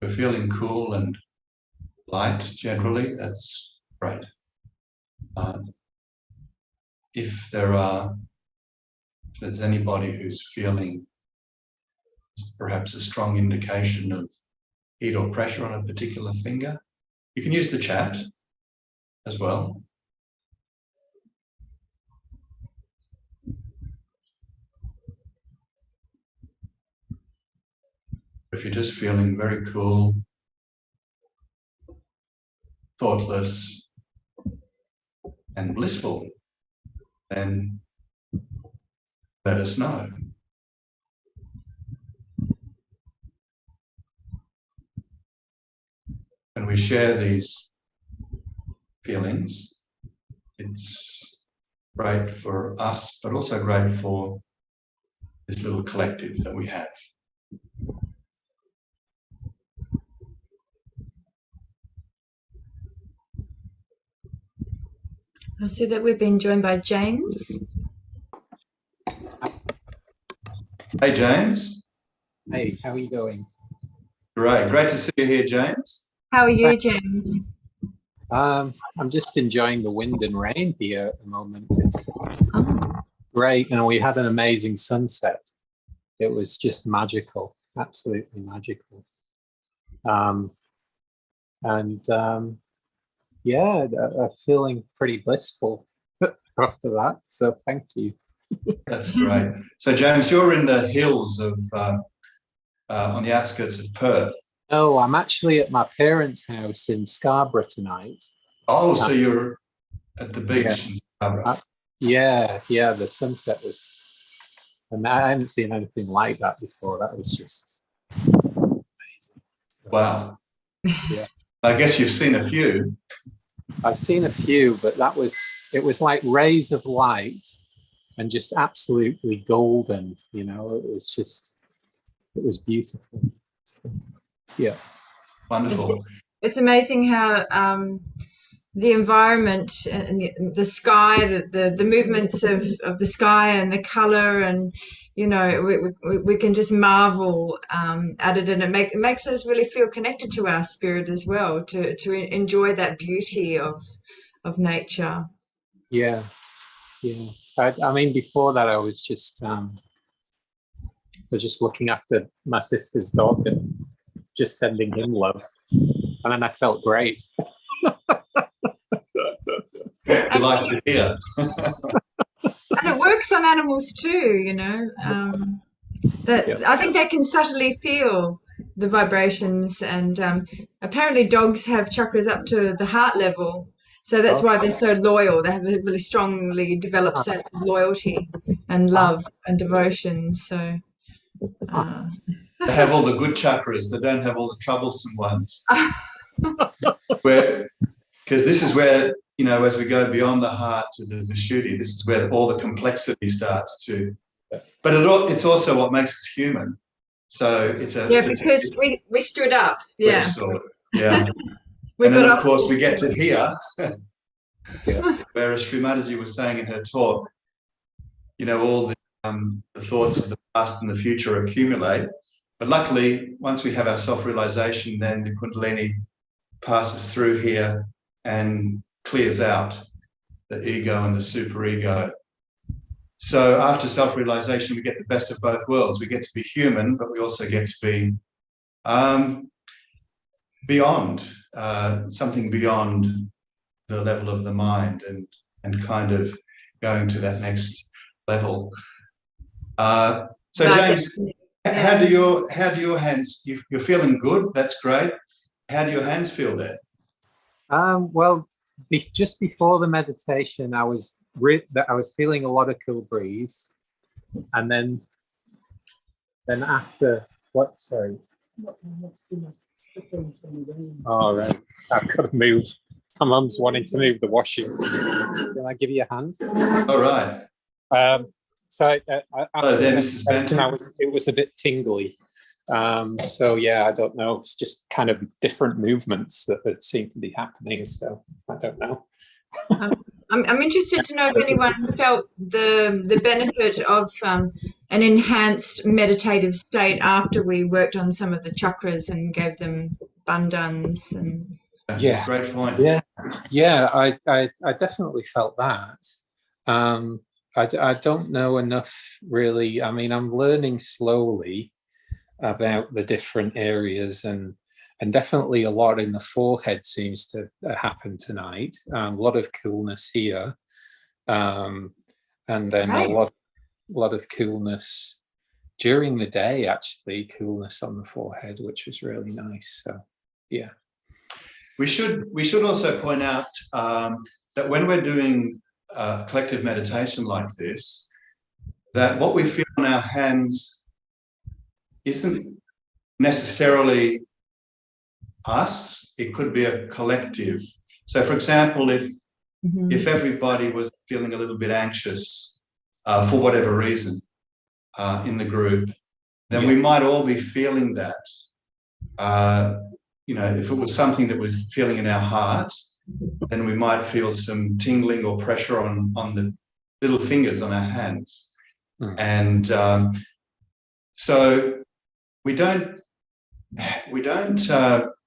We're feeling cool and light generally, that's great. If there's anybody who's feeling perhaps a strong indication of heat or pressure on a particular finger, you can use the chat as well. If you're just feeling very cool, thoughtless, and blissful, then let us know. When we share these feelings, it's great for us, but also great for this little collective that we have. I see that we've been joined by James. Hey, James. Hey, how are you doing? Great to see you here, James. How are you, James? I'm just enjoying the wind and rain here at the moment. It's great, and we had an amazing sunset. It was just magical, absolutely magical. Yeah, I'm feeling pretty blissful after that, so thank you. That's great. So, James, you're in the hills of, on the outskirts of Perth. Oh, I'm actually at my parents' house in Scarborough tonight. Oh, so you're at the beach in Scarborough. Yeah, the sunset was, and I hadn't seen anything like that before. That was just amazing. So, wow. Yeah. I guess you've seen a few. I've seen a few, but it was like rays of light and just absolutely golden, you know, it was beautiful. So, Yeah. Wonderful. It's amazing how the environment and the sky, the movements of the sky and the color, and we can just marvel at it, and it makes us really feel connected to our spirit as well, to enjoy that beauty of nature. Yeah. I mean, before that, I was just looking after my sister's dog and just sending him love, and then I felt great. We like to hear. And it works on animals too, I think they can subtly feel the vibrations, and apparently dogs have chakras up to the heart level, so that's why they're so loyal. They have a really strongly developed sense of loyalty and love and devotion. So They have all the good chakras. They don't have all the troublesome ones. Because this is where, as we go beyond the heart to the Vishuddhi, this is where all the complexity starts to. But it's also what makes us human. So because we stood up. Yeah. Yeah. And then, of course, we get to hear, whereas Shri Mataji was saying in her talk, all the thoughts of the past and the future accumulate. But luckily, once we have our self-realization, then the Kundalini passes through here and clears out the ego and the superego. So after self-realization, we get the best of both worlds. We get to be human, but we also get to be beyond, something beyond the level of the mind, and kind of going to that next level. So James, how do your hands? You're feeling good. That's great. How do your hands feel there? Well, just before the meditation, I was feeling a lot of cool breeze, and then after what? Sorry. All right, I've got to move. My mum's wanting to move the washing. Can I give you a hand? All right. So hello there, Mrs. Benton. It was a bit tingly. So yeah, I don't know. It's just kind of different movements that seem to be happening. So I don't know. I'm interested to know if anyone felt the benefit of an enhanced meditative state after we worked on some of the chakras and gave them bandhans and. Yeah, great point. Yeah, I definitely felt that. I don't know enough really. I mean, I'm learning slowly about the different areas, and definitely a lot in the forehead seems to happen tonight. A lot of coolness here, and then a lot of coolness during the day. Actually, coolness on the forehead, which was really nice. So, yeah. We should also point out that when we're doing collective meditation like this, that what we feel on our hands isn't necessarily us. It could be a collective. So, for example, if everybody was feeling a little bit anxious for whatever reason in the group, then we might all be feeling that. If it was something that we're feeling in our heart, then we might feel some tingling or pressure on the little fingers on our hands. And so we don't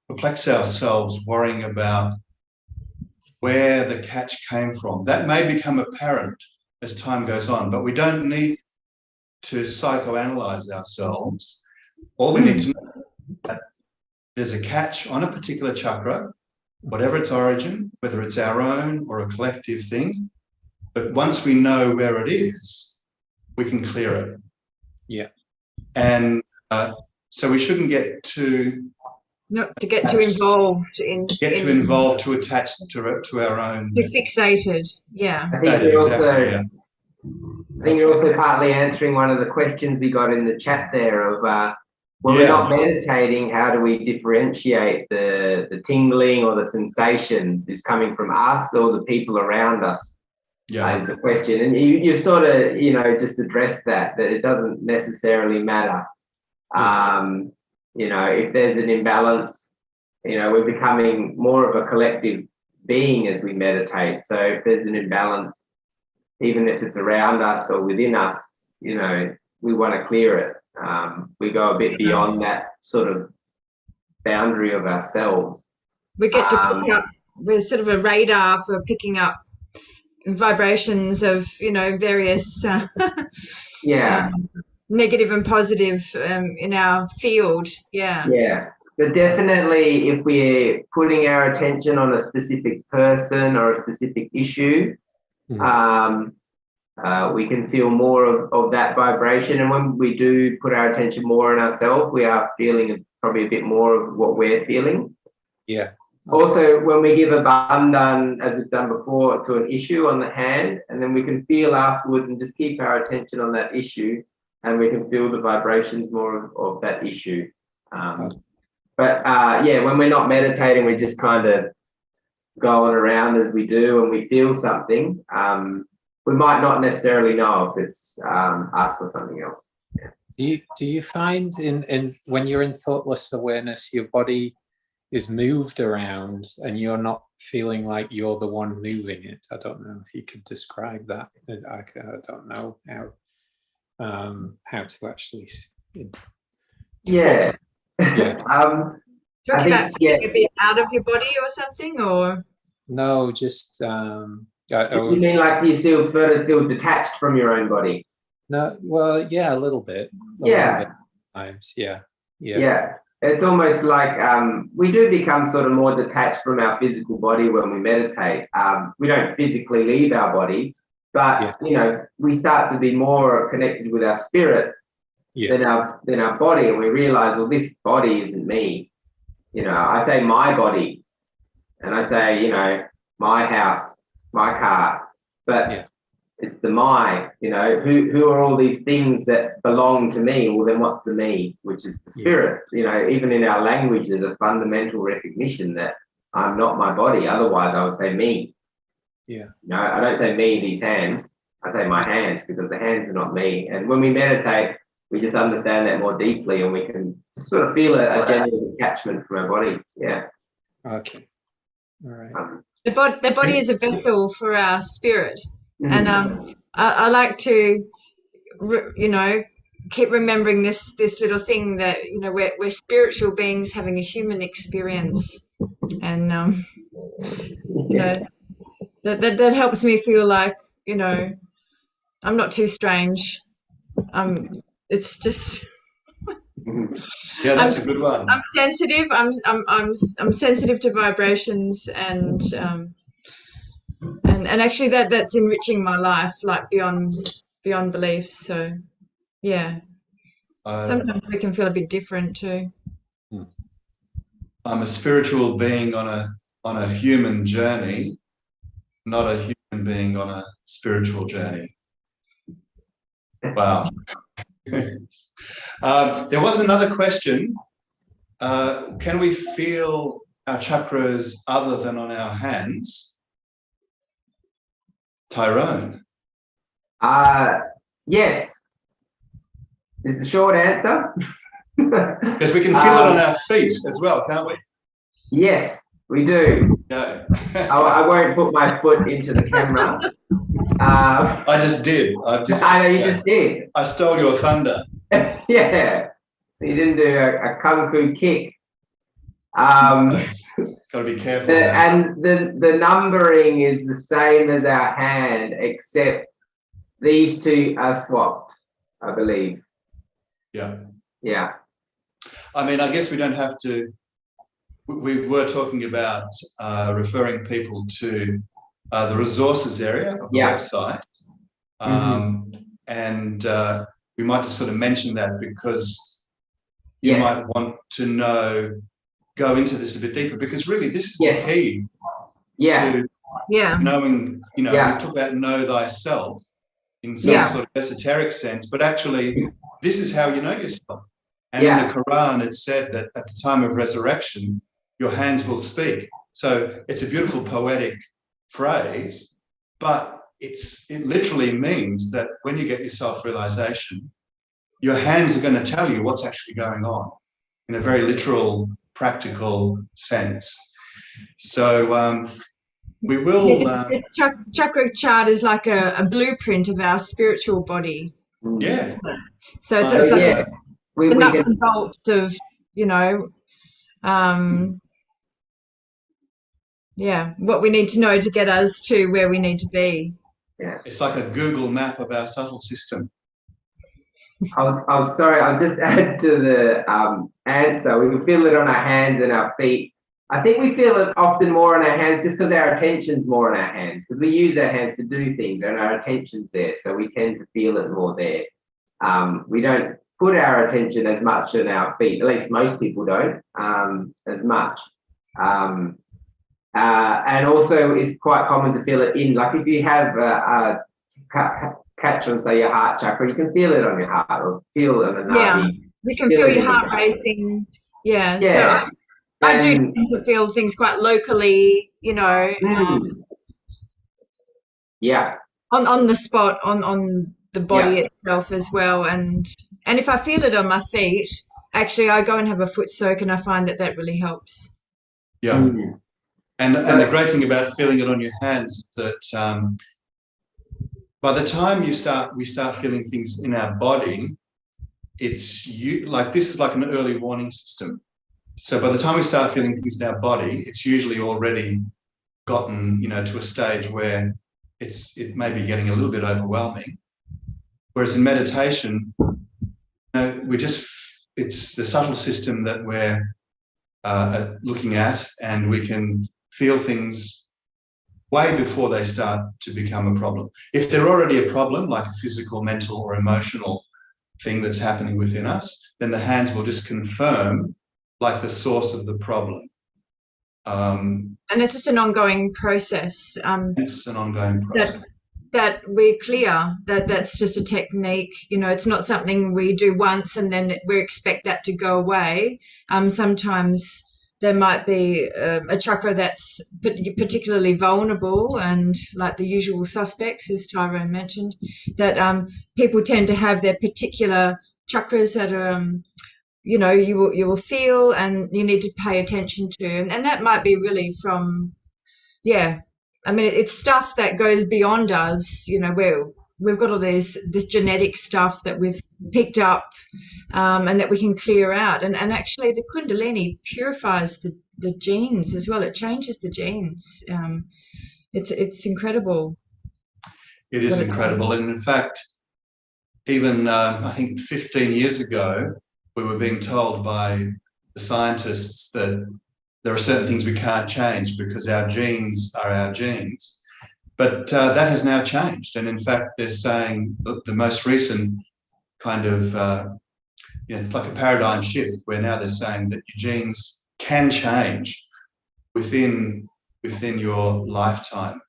perplex ourselves worrying about where the catch came from. That may become apparent as time goes on, but we don't need to psychoanalyze ourselves. All we need to know is that there's a catch on a particular chakra, whatever its origin, whether it's our own or a collective thing. But once we know where it is, we can clear it. Yeah. And so we shouldn't get too... Not to get too involved in... to attach to our own... Too fixated, yeah. I think you're also partly answering one of the questions we got in the chat there of... when we're not meditating, how do we differentiate the tingling or the sensations is coming from us or the people around us? Is the question. And you sort of, just addressed that it doesn't necessarily matter. You know, if there's an imbalance, you know, we're becoming more of a collective being as we meditate. So if there's an imbalance, even if it's around us or within us, you know, we want to clear it. We go a bit beyond that sort of boundary of ourselves. We get to pick up, we're sort of a radar for picking up vibrations of, you know, various negative and positive in our field. Yeah. But definitely if we're putting our attention on a specific person or a specific issue, we can feel more of that vibration. And when we do put our attention more on ourselves, we are feeling probably a bit more of what we're feeling. Yeah. Also, when we give a bandhan, as we've done before, to an issue on the hand, and then we can feel afterwards and just keep our attention on that issue, and we can feel the vibrations more of that issue. When we're not meditating, we're just kind of going around as we do, and we feel something. We might not necessarily know if it's us or something else. Yeah. Do you find in when you're in thoughtless awareness, your body is moved around and you're not feeling like you're the one moving it? I don't know if you could describe that. I don't know how to actually. Yeah. Talking about feeling a bit out of your body or something, or no, just. You mean like do you feel detached from your own body? No, well, yeah, a little bit. Times, yeah. It's almost like we do become sort of more detached from our physical body when we meditate. We don't physically leave our body, but you know, we start to be more connected with our spirit than our body, and we realize, well, this body isn't me. You know, I say my body, and I say, you know, my house, my car, but it's the my, you know, who are all these things that belong to me? Well, then what's the me, which is the spirit? You know, even in our language, there's a fundamental recognition that I'm not my body. Otherwise, I would say me. Yeah. No, I don't say me, these hands. I say my hands, because the hands are not me. And when we meditate, we just understand that more deeply, and we can sort of feel a genuine attachment from our body. Yeah. Okay. All right. The body is a vessel for our spirit. And I like to, you know, keep remembering this little thing that, you know, we're spiritual beings having a human experience, and you know, that helps me feel like, you know, I'm not too strange. It's just. Yeah, that's a good one. I'm sensitive. I'm sensitive to vibrations, and actually that's enriching my life, like beyond belief. So yeah, sometimes we can feel a bit different too. I'm a spiritual being on a human journey, not a human being on a spiritual journey. Wow. There was another question. Can we feel our chakras other than on our hands? Tyrone. Yes. Is the short answer. Because we can feel it on our feet as well, can't we? Yes, we do. No. I won't put my foot into the camera. I just did. I know you just did. I stole your thunder. Yeah. You didn't do a kung fu kick. Got to be careful. And the numbering is the same as our hand, except these two are swapped, I believe. Yeah. Yeah. I mean, I guess we don't have to. We were talking about referring people to the resources area of the website. And we might just sort of mention that because you might want to go into this a bit deeper, because really this is the key to knowing, you know, we talk about know thyself in some sort of esoteric sense, but actually this is how you know yourself. And in the Quran, it said that at the time of resurrection, your hands will speak. So it's a beautiful poetic phrase, but it literally means that when you get your self-realization, your hands are going to tell you what's actually going on. in a very literal, practical sense. So we will... this chakra chart is like a blueprint of our spiritual body. Yeah. So it's like yeah, the nuts and bolts of, what we need to know to get us to where we need to be. Yeah. It's like a Google map of our subtle system. I'm sorry, I'll just add to the answer. We can feel it on our hands and our feet. I think we feel it often more on our hands just because our attention's more on our hands, because we use our hands to do things and our attention's there, so we tend to feel it more there. We don't put our attention as much on our feet, at least most people don't, as much. And also it's quite common to feel it in, like if you have a catch on, say, your heart chakra, you can feel it on your heart or feel it on the navi. You can feel your heart racing. Yeah. So I do tend to feel things quite locally, on the spot, on the body itself as well. And if I feel it on my feet, actually I go and have a foot soak, and I find that really helps. Yeah. And the great thing about feeling it on your hands is that by the time we start feeling things in our body, this is like an early warning system. So by the time we start feeling things in our body, it's usually already gotten, to a stage where it may be getting a little bit overwhelming. Whereas in meditation, it's the subtle system that we're looking at, and we can feel things way before they start to become a problem. If they're already a problem, like a physical, mental, or emotional thing that's happening within us, then the hands will just confirm like the source of the problem. And it's just an ongoing process. It's an ongoing process. That we're clear that's just a technique. It's not something we do once and then we expect that to go away. Sometimes there might be a chakra that's particularly vulnerable, and like the usual suspects, as Tyrone mentioned, that people tend to have their particular chakras that are, you will feel and you need to pay attention to. And that might be really from, it's stuff that goes beyond us, where we've got all this genetic stuff that we've picked up and that we can clear out. And actually the Kundalini purifies the genes as well. It changes the genes. It's incredible. It is incredible. And in fact, even I think 15 years ago, we were being told by the scientists that there are certain things we can't change because our genes are our genes. But that has now changed. And in fact, they're saying the most recent kind of, it's like a paradigm shift where now they're saying that your genes can change within your lifetime.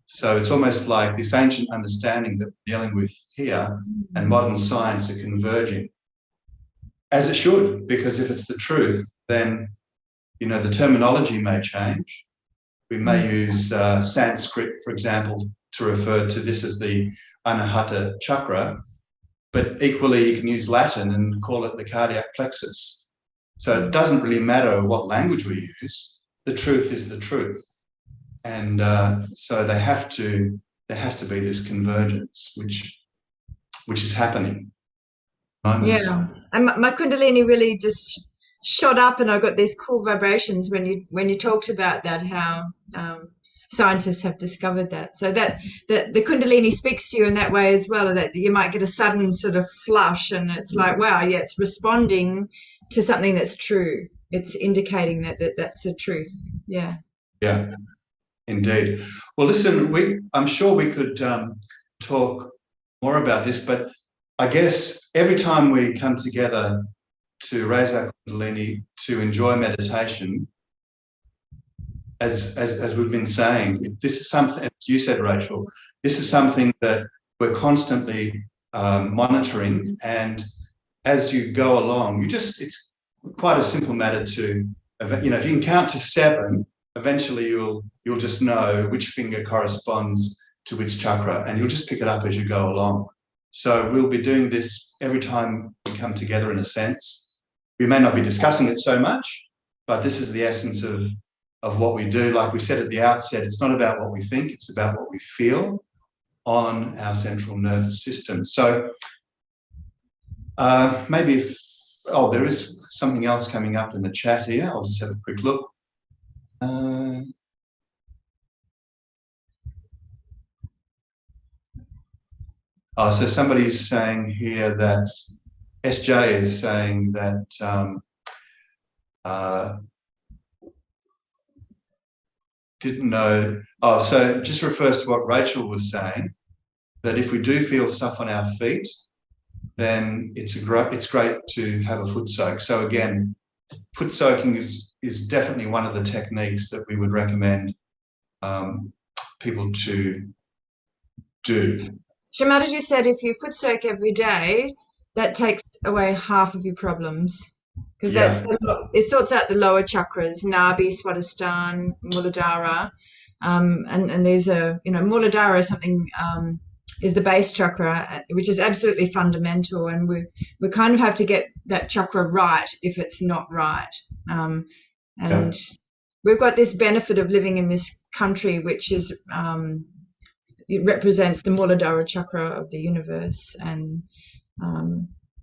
So it's almost like this ancient understanding that we're dealing with here and modern science are converging. As it should, because if it's the truth, then, the terminology may change. We may use Sanskrit, for example, to refer to this as the Anahata chakra, but equally you can use Latin and call it the cardiac plexus. So it doesn't really matter what language we use. The truth is the truth. And so there has to be this convergence, which is happening. Yeah, and my Kundalini really just shot up, and I got these cool vibrations when you talked about that, how scientists have discovered that. So that the Kundalini speaks to you in that way as well, that you might get a sudden sort of flush, and it's like, wow, yeah, it's responding to something that's true. It's indicating that's the truth. Yeah. Yeah, indeed. Well, listen, I'm sure we could talk more about this, but I guess every time we come together to raise our Kundalini, to enjoy meditation, as we've been saying, this is something, as you said, Rachel, this is something that we're constantly monitoring. And as you go along, it's quite a simple matter to, if you can count to 7, eventually you'll just know which finger corresponds to which chakra, and you'll just pick it up as you go along. So we'll be doing this every time we come together, in a sense. we may not be discussing it so much, but this is the essence of what we do. Like we said at the outset, it's not about what we think, it's about what we feel on our central nervous system. So maybe if, there is something else coming up in the chat here. I'll just have a quick look. So somebody's saying here that SJ is saying that didn't know. So it just refers to what Rachel was saying, that if we do feel stuff on our feet, then it's great to have a foot soak. So again, foot soaking is definitely one of the techniques that we would recommend people to do. Shri Mataji said if you foot soak every day, that takes away half of your problems. Because it sorts out the lower chakras, Nabi, Swadhisthana, Muladhara. And there's Muladhara is something, is the base chakra, which is absolutely fundamental. And we kind of have to get that chakra right if it's not right. We've got this benefit of living in this country, which is, it represents the Muladhara chakra of the universe. And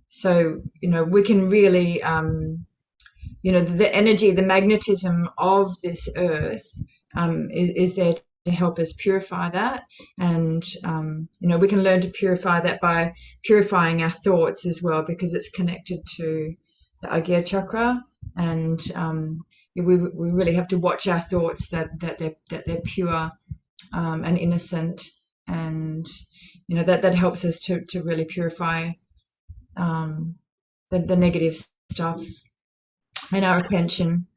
so, we can really, the energy, the magnetism of this earth is there to help us purify that. And, we can learn to purify that by purifying our thoughts as well, because it's connected to the Agya chakra. And we really have to watch our thoughts that they're pure and innocent. And, that helps us to really purify the negative stuff in our attention.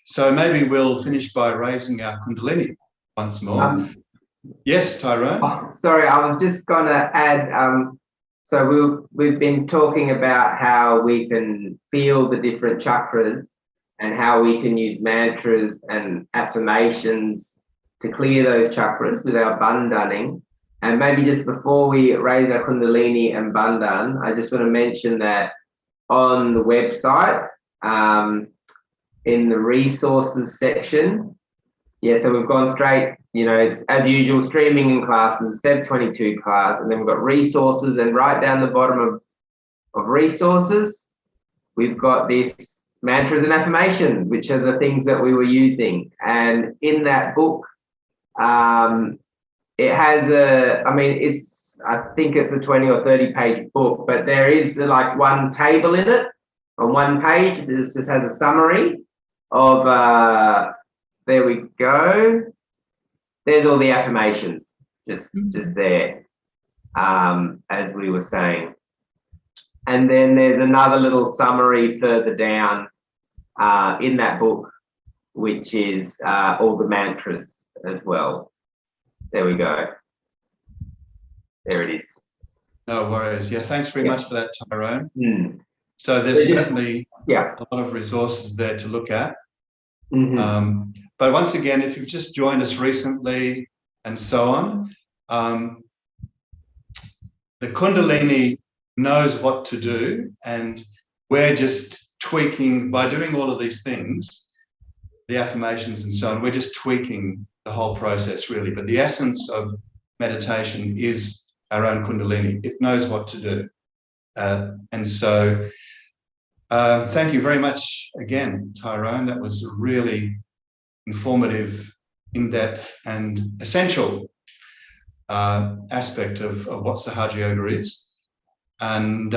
So maybe we'll finish by raising our Kundalini once more. Yes, Tyrone? Sorry, I was just going to add, so we've been talking about how we can feel the different chakras and how we can use mantras and affirmations to clear those chakras with our bandhaning. And maybe just before we raise our Kundalini and bandhan, I just want to mention that on the website, in the resources section, so we've gone straight, it's as usual, streaming in classes, Feb 22 class, and then we've got resources, and right down the bottom of resources, we've got this mantras and affirmations, which are the things that we were using. And in that book, it has I think it's a 20 or 30 page book, but there is like one table in it on one page. This just has a summary of, there we go. There's all the affirmations just there, as we were saying. And then there's another little summary further down in that book, which is all the mantras as well. There we go. There it is. No worries. Yeah, thanks very much for that, Tyrone. So there's certainly a lot of resources there to look at. But once again, if you've just joined us recently and so on, the Kundalini knows what to do, and we're just tweaking, by doing all of these things, the affirmations and so on, we're just tweaking the whole process really. But the essence of meditation is our own Kundalini. It knows what to do. And so thank you very much again, Tyrone. That was a really informative, in-depth and essential aspect of what Sahaja Yoga is. And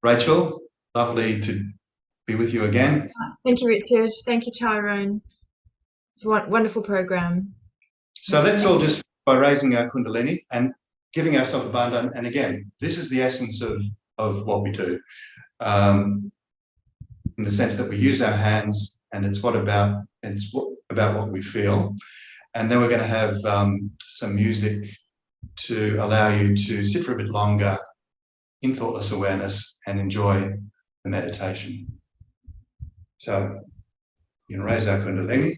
Rachel, lovely to be with you again. Thank you, Richard. Thank you, Tyrone. It's a wonderful program. So let's all just, by raising our Kundalini and giving ourselves a bandhan, and again, this is the essence of what we do, in the sense that we use our hands, and it's about what we feel. And then we're going to have some music to allow you to sit for a bit longer in thoughtless awareness and enjoy the meditation. So you can raise our Kundalini.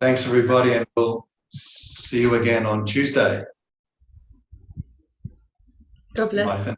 Thanks, everybody, and we'll see you again on Tuesday. God bless. Bye for now.